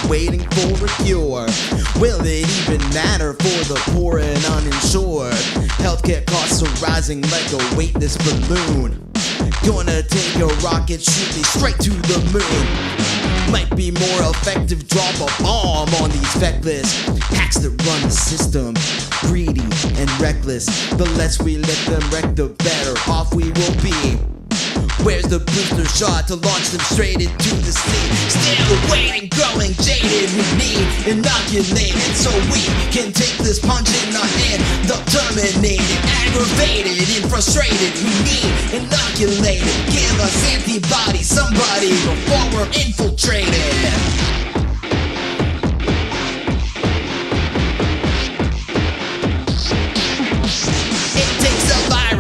Waiting for a cure. Will it even matter for the poor and uninsured? Healthcare costs are rising like a weightless balloon. Gonna take a rocket, shoot me straight to the moon. Might be more effective, drop a bomb on these feckless hacks that run the system. Greedy and reckless, the less we let them wreck, the better off we will be. Where's the booster shot to launch them straight into the sea? Still waiting, growing jaded, we need inoculated so we can take this punch in our hand. The terminated, aggravated, and frustrated, we need inoculated. Give us antibodies, somebody, before we're infiltrated.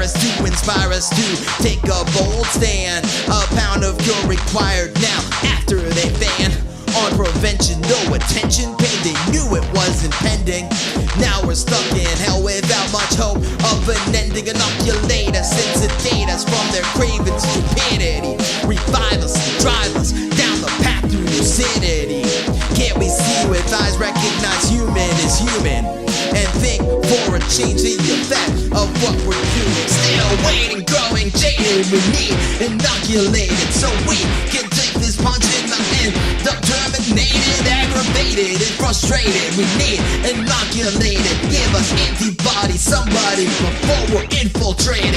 To inspire us to take a bold stand. A pound of cure required now after they ban on prevention. No attention paid, they knew it wasn't pending. Now we're stuck in hell without much hope of an ending. Inoculate us and sedate us from their craven stupidity. Revive us and drive us down the path to lucidity. Can't we see with eyes, recognize human is human, and think for a change in the effect of what we're doing? Still waiting, growing jaded, we need inoculated so we can take this punch in the end. The terminated, aggravated, and frustrated, we need inoculated. Give us antibodies, somebody, before we're infiltrated.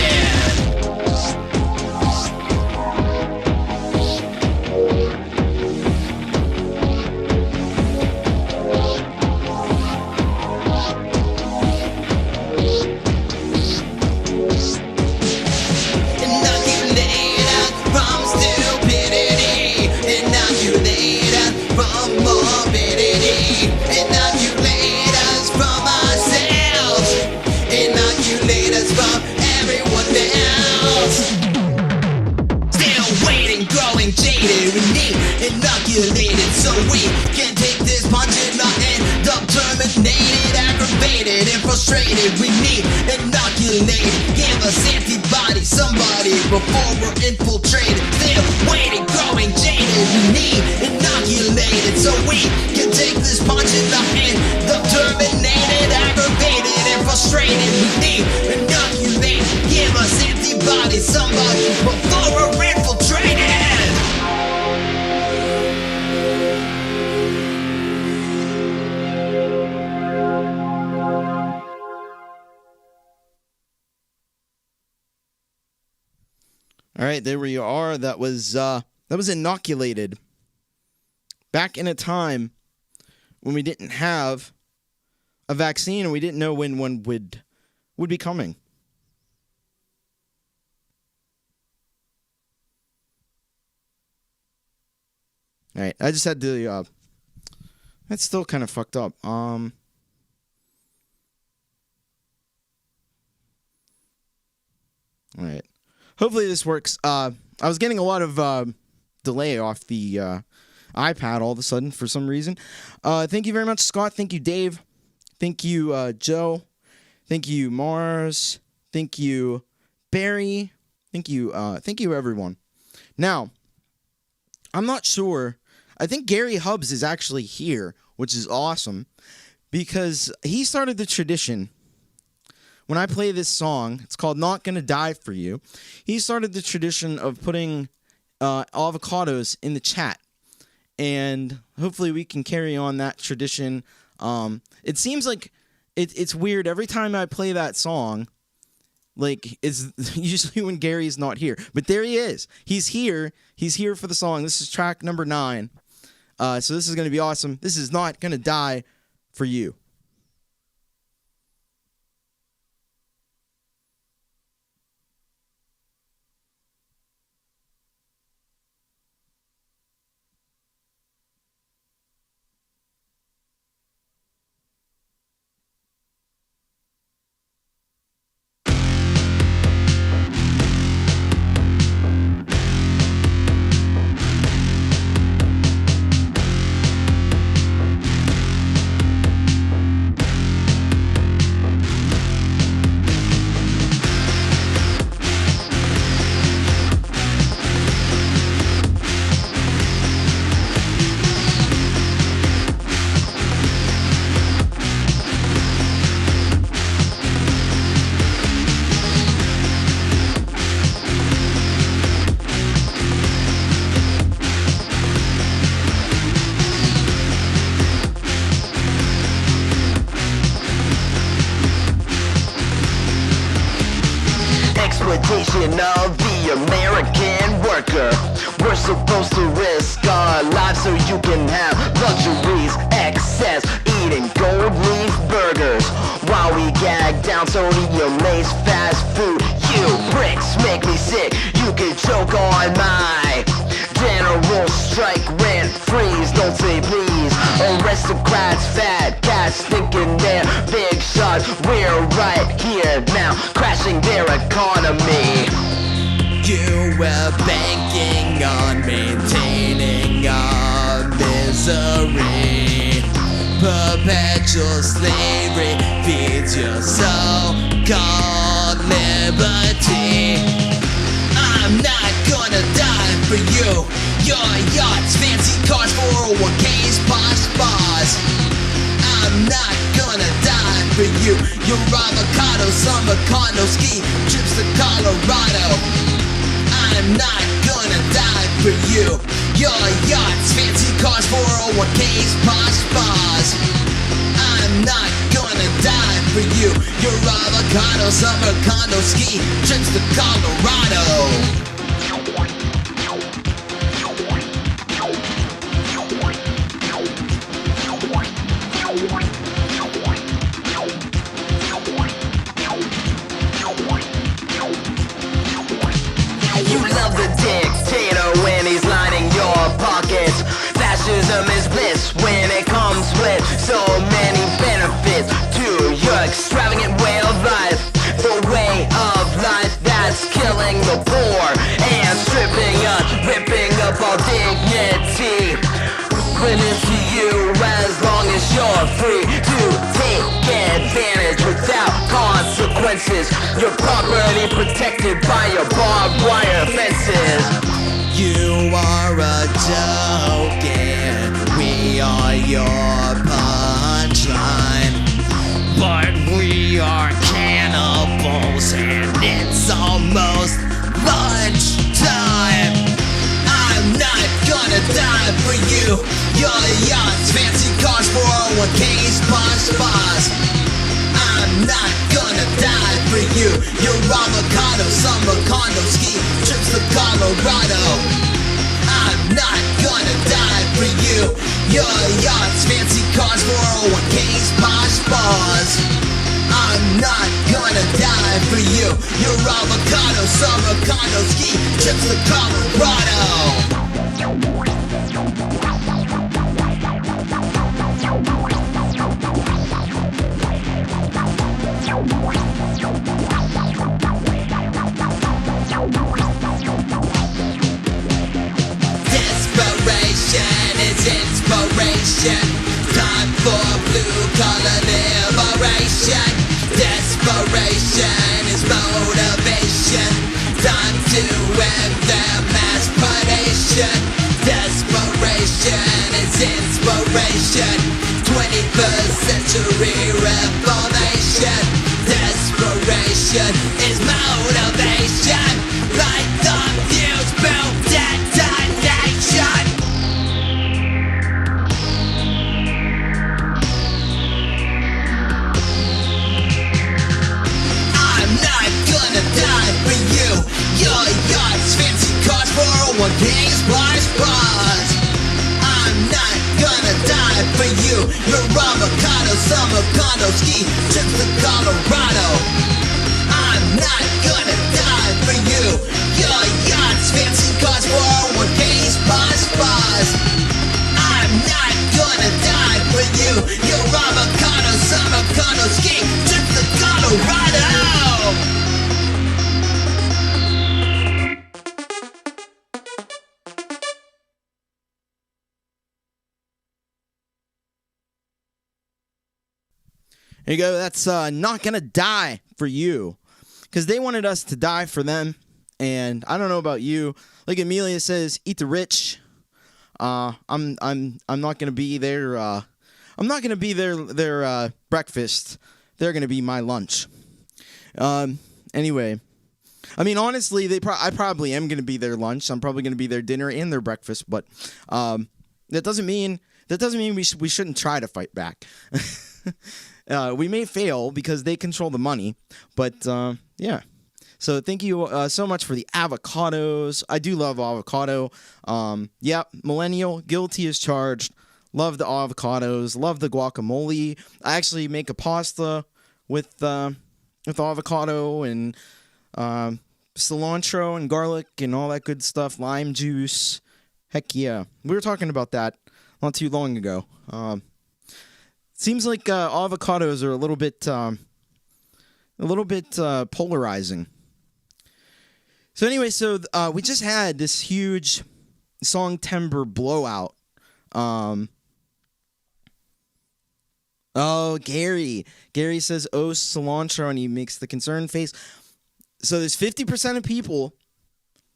We need inoculated so we can take this punch in the end. The terminated, aggravated, and frustrated, we need inoculated. Give us antibodies, somebody, before we're infiltrated. Still waiting, growing jaded, we need inoculated so we can take this punch in the end. The terminated, aggravated, and frustrated, we need inoculated. Give us antibodies, somebody, before we're infiltrated. All right, there we are. That was Inoculated. Back in a time when we didn't have a vaccine and we didn't know when one would be coming. All right, I just had to. That's still kind of fucked up. All right. Hopefully this works. I was getting a lot of delay off the iPad all of a sudden for some reason. Thank you very much, Scott. Thank you, Dave. Thank you, Joe. Thank you, Mars. Thank you, Barry. Thank you, everyone. Now, I'm not sure. I think Gary Hubbs is actually here, which is awesome, because he started the tradition. When I play this song, it's called Not Gonna Die For You. He started the tradition of putting avocados in the chat, and hopefully we can carry on that tradition. It seems like it's weird every time I play that song. Like, it's usually when Gary's not here, but there he is. He's here for the song. This is track number 9. So this is going to be awesome. This is Not Gonna Die for You. Exploitation of the American worker. We're supposed to risk our lives so you can have luxuries, excess, eating gold leaf burgers, while we gag down sodium-laced fast food. You pricks make me sick. You can choke on my general strike, rent freeze, don't say please. Aristocrats, fat cats thinking they're big shots. We're right here now, crashing their economy. You were banking on maintaining our misery. Perpetual slavery feeds your so-called liberty. I'm not gonna die for you. Your yachts, fancy cars, 401ks, posh bars. I'm not gonna die for you. Your avocado, summer condo, ski trips to Colorado. I'm not gonna die for you. Your yachts, fancy cars, 401ks, posh bars. I'm not gonna die for you. Your avocado, summer condo, ski trips to Colorado. You love the dictator when he's lining your pockets. Fascism is bliss when it comes with so many benefits to your extravagant way of life. The way of life that's killing the poor and stripping us, ripping up our dignity. Grinning to you as long as you're free to take advantage without consequences. Your property protected by your barbed wire fences. You are a joke and we are your punchline. But we are cannibals and it's almost lunchtime. I'm not gonna die for you. Your yachts, fancy cars, 401ks, posh bars. I'm not gonna die for you. Your avocado, summer condo, ski trips to Colorado. I'm not gonna die for you. Your yachts, fancy cars, 401ks, posh bars. I'm not gonna die for you. Your avocado, summer condo, ski trips to Colorado. Desperation is inspiration. Time for blue-collar liberation. Desperation is motivation. Time to end their mass predation. Desperation is inspiration. 21st century reformation. Desperation is motivation. Like the fuse built dead. Your avocado, summer condo, ski trips to Colorado. I'm not gonna die for you. Your yachts, fancy cars, 401ks, spas. I'm not gonna die for you. Your avocado, summer condo, ski trips to Colorado. There you go. That's Not Gonna Die for You. Because they wanted us to die for them. And I don't know about you. Like Amelia says, eat the rich. I'm not gonna be their I'm not gonna be their breakfast. They're gonna be my lunch. Anyway. I mean, honestly, I probably am gonna be their lunch. I'm probably gonna be their dinner and their breakfast, but that doesn't mean we shouldn't try to fight back. We may fail because they control the money, but yeah. So thank you so much for the avocados. I do love avocado. Yeah, millennial, guilty as charged. Love the avocados. Love the guacamole. I actually make a pasta with avocado and cilantro and garlic and all that good stuff. Lime juice. Heck yeah. We were talking about that not too long ago. Seems like avocados are a little bit polarizing. So anyway, we just had this huge Songtember blowout. Oh, Gary says, "Oh, cilantro," and he makes the concerned face. So there's 50% of people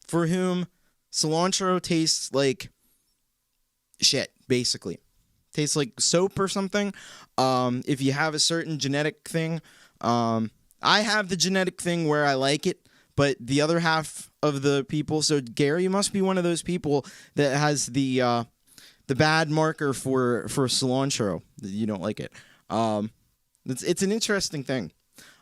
for whom cilantro tastes like shit, basically. Tastes like soap or something. If you have a certain genetic thing, I have the genetic thing where I like it, but the other half of the people. So Gary must be one of those people that has the bad marker for cilantro. You don't like it. It's an interesting thing.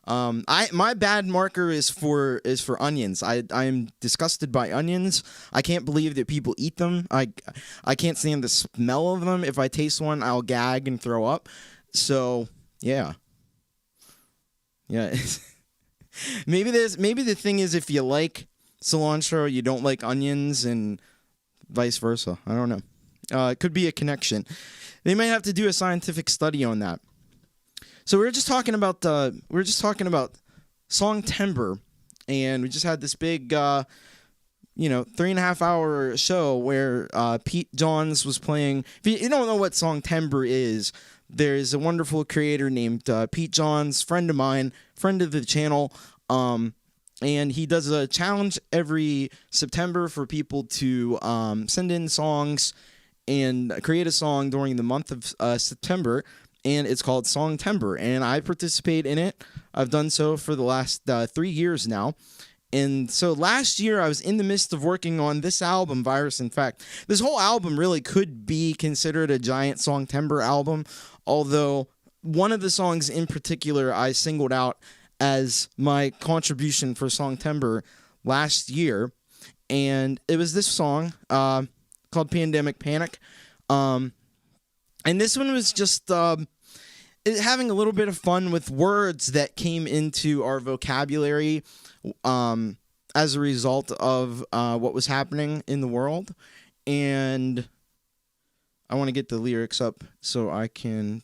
My bad marker is for onions. I'm disgusted by onions. I can't believe that people eat them. I can't stand the smell of them. If I taste one, I'll gag and throw up. So yeah. Maybe the thing is, if you like cilantro, you don't like onions, and vice versa. I don't know. It could be a connection. They might have to do a scientific study on that. So we were just talking about Songtember, and we just had this big 3.5 hour show where Pete Johns was playing. If you don't know what Songtember is, there's a wonderful creator named Pete Johns, friend of mine, friend of the channel, and he does a challenge every September for people to send in songs and create a song during the month of September. And it's called Songtember, and I participate in it. I've done so for the last 3 years now. And so last year, I was in the midst of working on this album, VirusInfekt. This whole album really could be considered a giant Songtember album, although one of the songs in particular I singled out as my contribution for Songtember last year. And it was this song called Pandemic Panic. And this one was just having a little bit of fun with words that came into our vocabulary as a result of what was happening in the world. And I want to get the lyrics up so I can...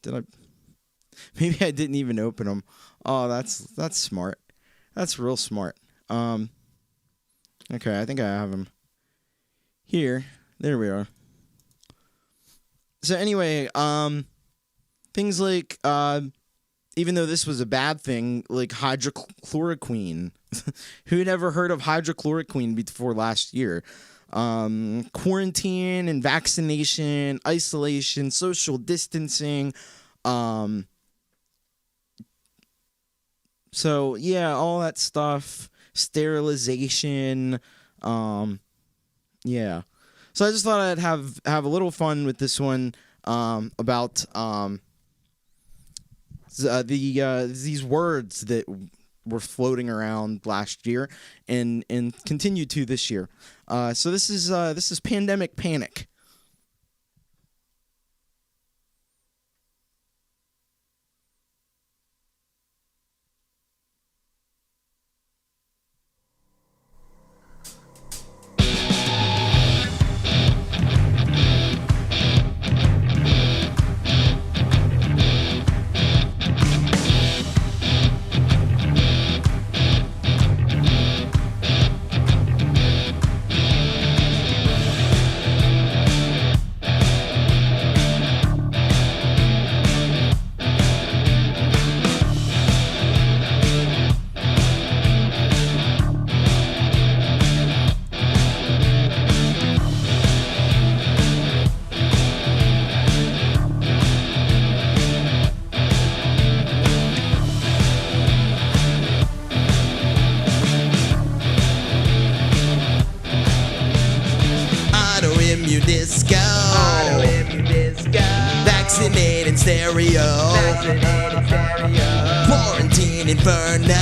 Maybe I didn't even open them. Oh, that's smart. That's real smart. Okay, I think I have them here. There we are. So anyway, things like, even though this was a bad thing, like hydrochloroquine. Who'd ever heard of hydrochloroquine before last year? Quarantine and vaccination, isolation, social distancing. So yeah, all that stuff. Sterilization. Yeah. So I just thought I'd have a little fun with this one about these words that were floating around last year and continue to this year. So this is Pandemic Panic. stereo. Quarantine inferno.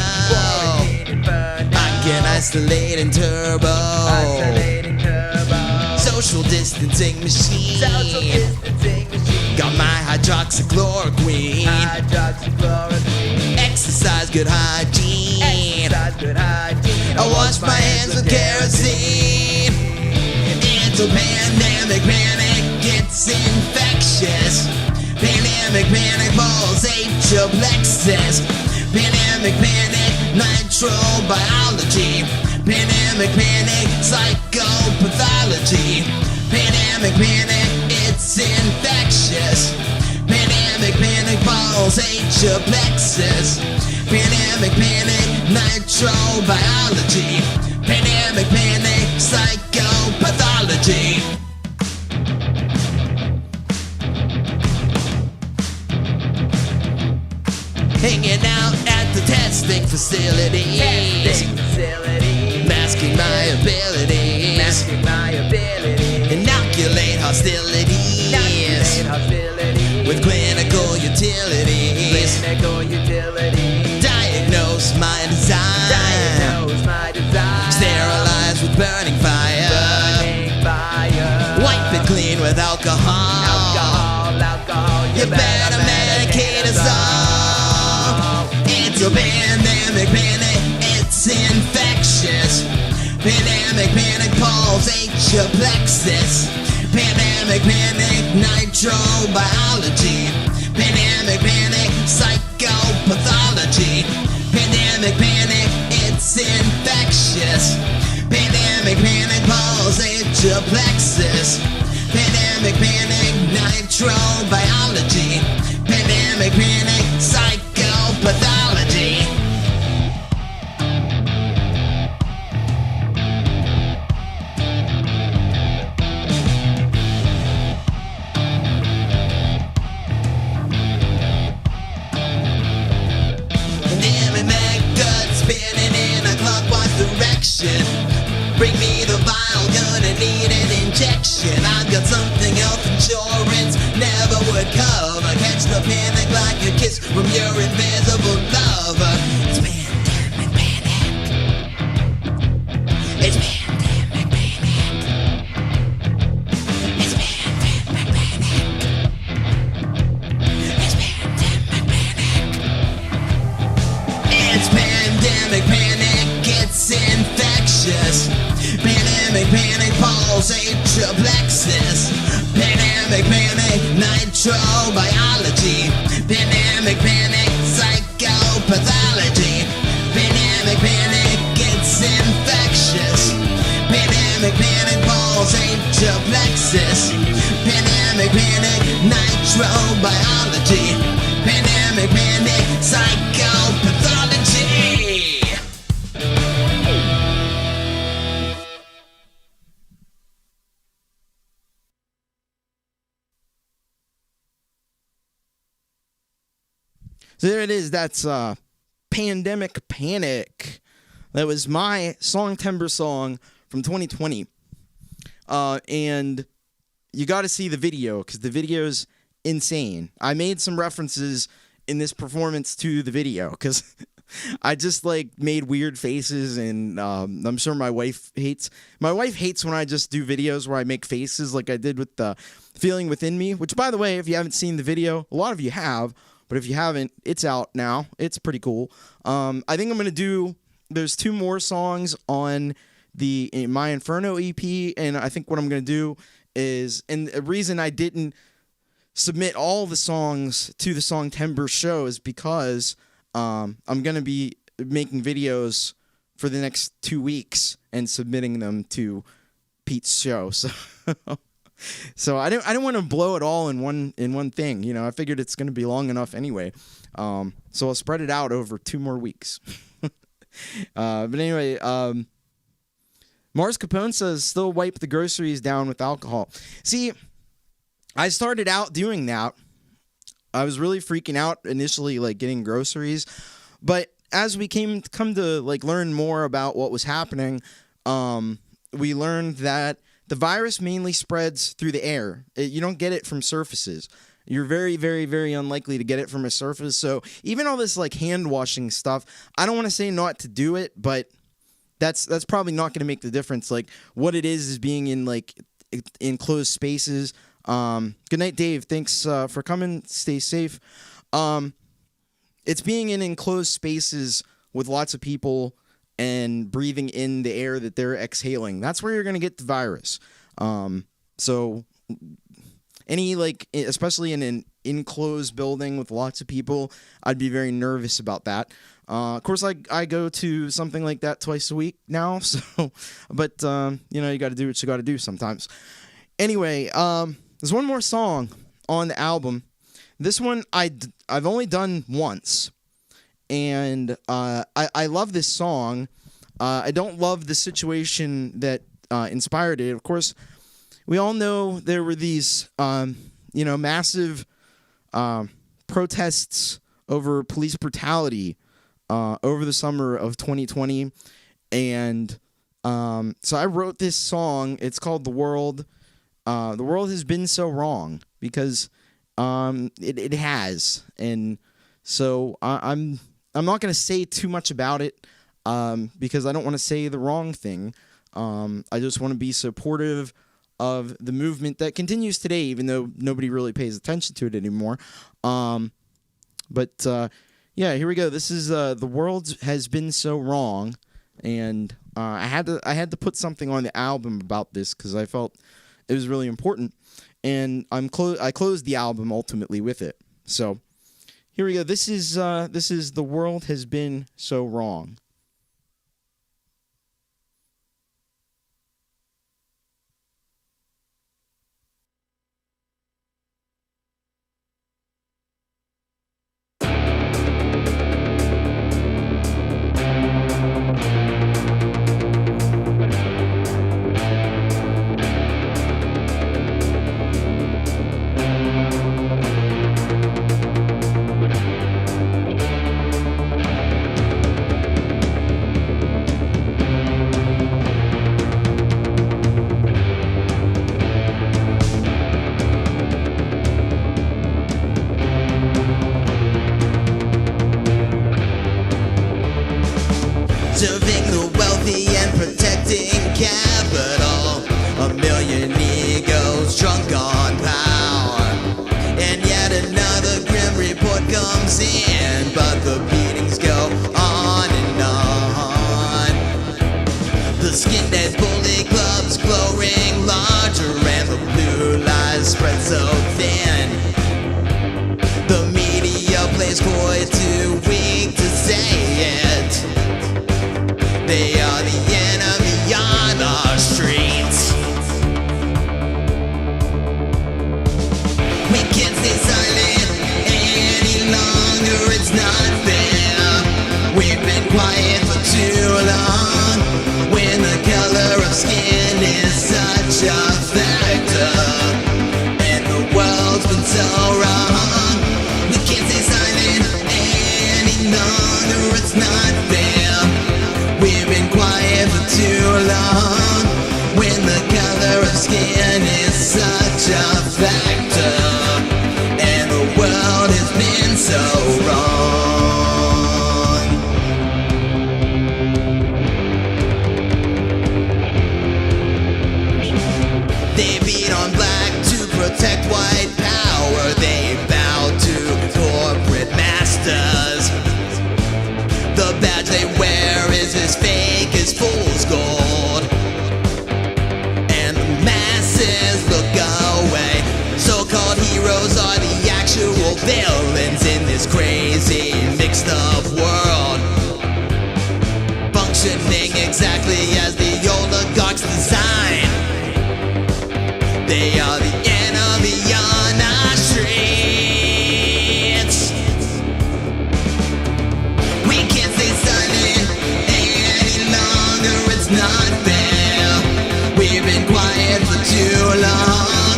I can isolate in turbo. Social distancing machine. Got my hydroxychloroquine. Exercise, good hygiene. I wash my hands with kerosene. It's a pandemic, panic, it's infectious. Pandemic, panic, balls, plexus. Pandemic, panic, nitrobiology. Pandemic, panic, psychopathology. Pandemic, panic, it's infectious. Pandemic, panic, balls, plexus. Pandemic, panic, nitrobiology. Pandemic, panic, psychopathology. Hanging out at the testing facilities. Masking my abilities. Inoculate hostilities. With clinical utilities. Diagnose my design. Sterilize with burning fire. Wipe it clean with alcohol. You better medicate us all. It's a pandemic, panic, it's infectious. Pandemic, panic, pulse, plexus. Pandemic, panic, nitrobiology. Pandemic, panic, psychopathology. Pandemic, panic, it's infectious. Pandemic, panic, pulse, plexus. Pandemic, panic, nitrobiology. Pandemic, panic, psychopathology. Pandemic, gut spinning in a clockwise direction. Bring me the vial, gonna need an injection. I've got something health insurance never would cover. Catch the panic like a kiss from your invisible lover. It's pandemic panic. It's pandemic panic. It's pandemic panic. It's pandemic panic. It's pandemic panic. It's infectious. Pandemic, panic, pulse, plexus. Pandemic, panic, nitrobiology. Pandemic, panic, psychopathology. Pandemic, panic, it's infectious. Pandemic, panic, pulse, plexus. Pandemic, panic, nitrobiology. Pandemic, panic, psychopathology. So there it is. That's Pandemic Panic. That was my Songtember song from 2020. And you got to see the video because the video's insane. I made some references in this performance to the video because I just like made weird faces, and I'm sure my wife hates when I just do videos where I make faces like I did with the Feeling Within Me, which, by the way, if you haven't seen the video, a lot of you have. But if you haven't, it's out now. It's pretty cool. I think I'm going to do... There's 2 more songs on in My Inferno EP, and I think what I'm going to do is... And the reason I didn't submit all the songs to the Songtember show is because I'm going to be making videos for the next 2 weeks and submitting them to Pete's show. So I didn't want to blow it all in one thing. You know, I figured it's going to be long enough anyway. So I'll spread it out over 2 more weeks. But anyway, Mars Capone says still wipe the groceries down with alcohol. See, I started out doing that. I was really freaking out initially, like getting groceries, but as we come to like learn more about what was happening, we learned that the virus mainly spreads through the air. You don't get it from surfaces. You're very, very, very unlikely to get it from a surface. So even all this like hand washing stuff, I don't want to say not to do it, but that's probably not going to make the difference. Like what it is being in like enclosed spaces. Good night, Dave. Thanks for coming. Stay safe. It's being in enclosed spaces with lots of people and breathing in the air that they're exhaling. That's where you're going to get the virus. So any like, especially in an enclosed building with lots of people, I'd be very nervous about that. Of course, I go to something like that twice a week now. So, but you know, you got to do what you got to do sometimes. Anyway, there's one more song on the album. This one I've only done once, and I love this song. I don't love the situation that inspired it. Of course, we all know there were these massive protests over police brutality over the summer of 2020, and so I wrote this song. It's called "The World." The world has been so wrong because it has, and so I'm not going to say too much about it because I don't want to say the wrong thing. I just want to be supportive of the movement that continues today, even though nobody really pays attention to it anymore. But yeah, here we go. This is "The World Has Been So Wrong," and I had to put something on the album about this because I felt it was really important, and I closed the album ultimately with it. So here we go. This is "The World Has Been So Wrong." Serving the wealthy and protecting capital. A million egos drunk on power. And yet another grim report comes in, but the beatings go on and on. The skinhead bully clubs glowing larger, and the blue lies spread so thin. The media plays coy, too weak to say it. They are the enemy on our streets. We can't stay silent any longer, it's not fair. We've been quiet for too long, when the color of skin is such a factor, and the world's been so wrong. We can't stay silent any longer, it's not fair. We've been quiet for too long, when the color of skin is such a factor, and the world has been so wrong. They beat on black to protect white power. They bow to corporate masters. The badge they wear is as fake as fool's gold, and the masses look away. So-called heroes are the actual villains in this crazy mixed up world, functioning exactly as the oligarchs design. They are the enemy on our streets. We can't stay silent any longer, it's not fair. We've been quiet for too long,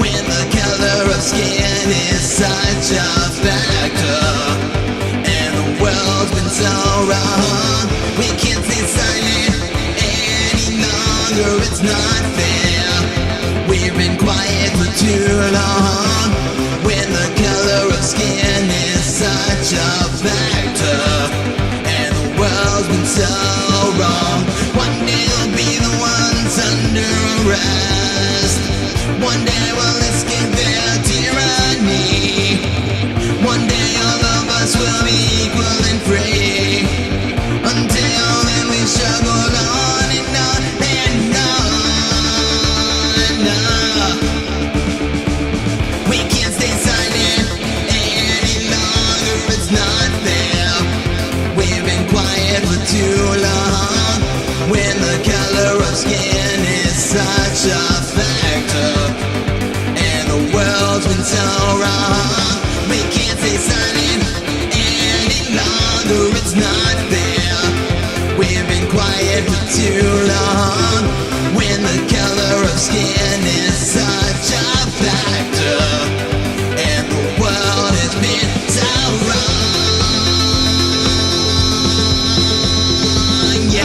when the color of skin is such a factor, and the world's been so wrong. We can't stay silent any longer, it's not fair. We've been quiet for too long, when a factor, and the world's been so wrong. One day we'll be the ones under arrest. One day we'll escape their tyranny. One day all of us will be equal and free. Until then we struggle on and on and on. We can't stay silent any longer, it's not fair. We've been quiet for too long, when the color of skin is such a factor, and the world's been so wrong. We can't stay silent any longer, it's not fair. We've been quiet for too long, when the color of skin is such a factor, and the world has been so wrong. Yeah.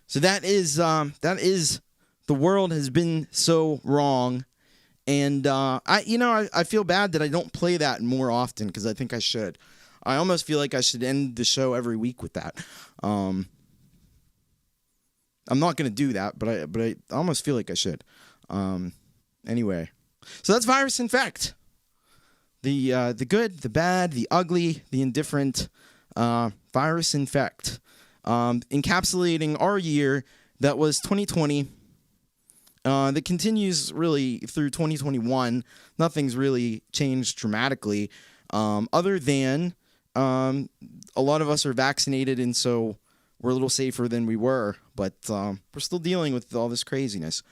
So that is the world has been so wrong, and I feel bad that I don't play that more often, because I think I should. I almost feel like I should end the show every week with that. I'm not gonna do that, but I almost feel like I should. Anyway, so that's VirusInfekt. The good, the bad, the ugly, the indifferent. VirusInfekt. Encapsulating our year that was 2020. That continues really through 2021. Nothing's really changed dramatically, other than a lot of us are vaccinated, and so we're a little safer than we were. But we're still dealing with all this craziness.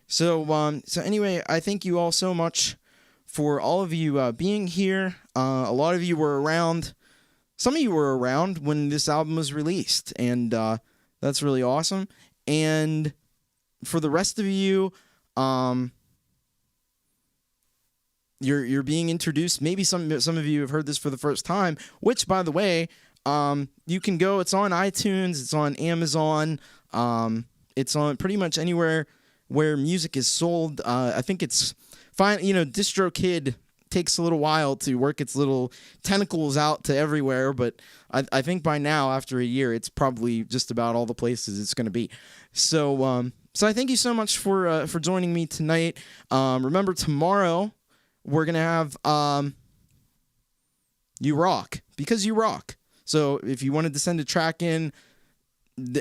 So anyway, I thank you all so much for all of you being here. A lot of you were around. Some of you were around when this album was released, and that's really awesome. And for the rest of you, you're being introduced. Maybe some of you have heard this for the first time, which, by the way, you can go. It's on iTunes. It's on Amazon. It's on pretty much anywhere where music is sold. I think it's fine. DistroKid takes a little while to work its little tentacles out to everywhere, but I think by now, after a year, it's probably just about all the places it's going to be. So I thank you so much for joining me tonight. Remember, tomorrow we're gonna have You Rock, because you rock. So if you wanted to send a track in,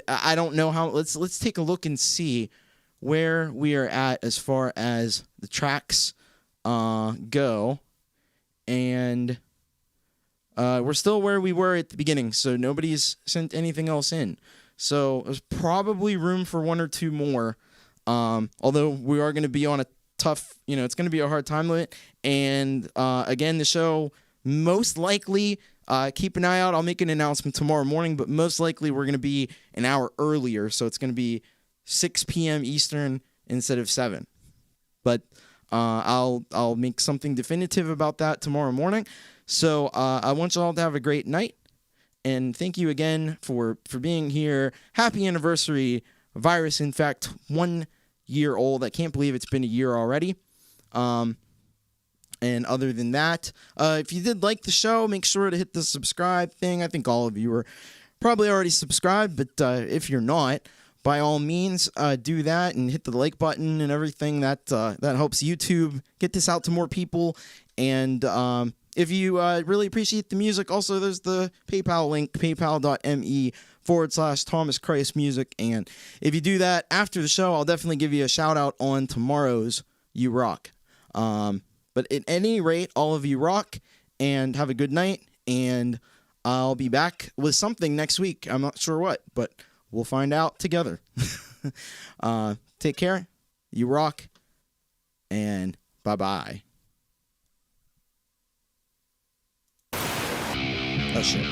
I don't know how. Let's take a look and see where we are at as far as the tracks go, and we're still where we were at the beginning. So nobody's sent anything else in. So there's probably room for one or two more. Although we are going to be on a tough, it's going to be a hard time limit. And again, the show most likely, keep an eye out. I'll make an announcement tomorrow morning, but most likely we're going to be an hour earlier. So it's going to be 6 p.m. Eastern instead of 7. But I'll make something definitive about that tomorrow morning. So I want you all to have a great night. And thank you again for being here. Happy anniversary, VirusInfekt, 1 year old. I can't believe it's been a year already. And other than that, if you did like the show, make sure to hit the subscribe thing. I think all of you are probably already subscribed, but if you're not, by all means, do that and hit the like button and everything. That helps YouTube get this out to more people. And if you really appreciate the music, also there's the PayPal link, paypal.me/Thomas Christ Music. And if you do that after the show, I'll definitely give you a shout out on tomorrow's You Rock. But at any rate, all of you rock, and have a good night. And I'll be back with something next week. I'm not sure what, but we'll find out together. Take care. You rock. And bye-bye. Oh, shit.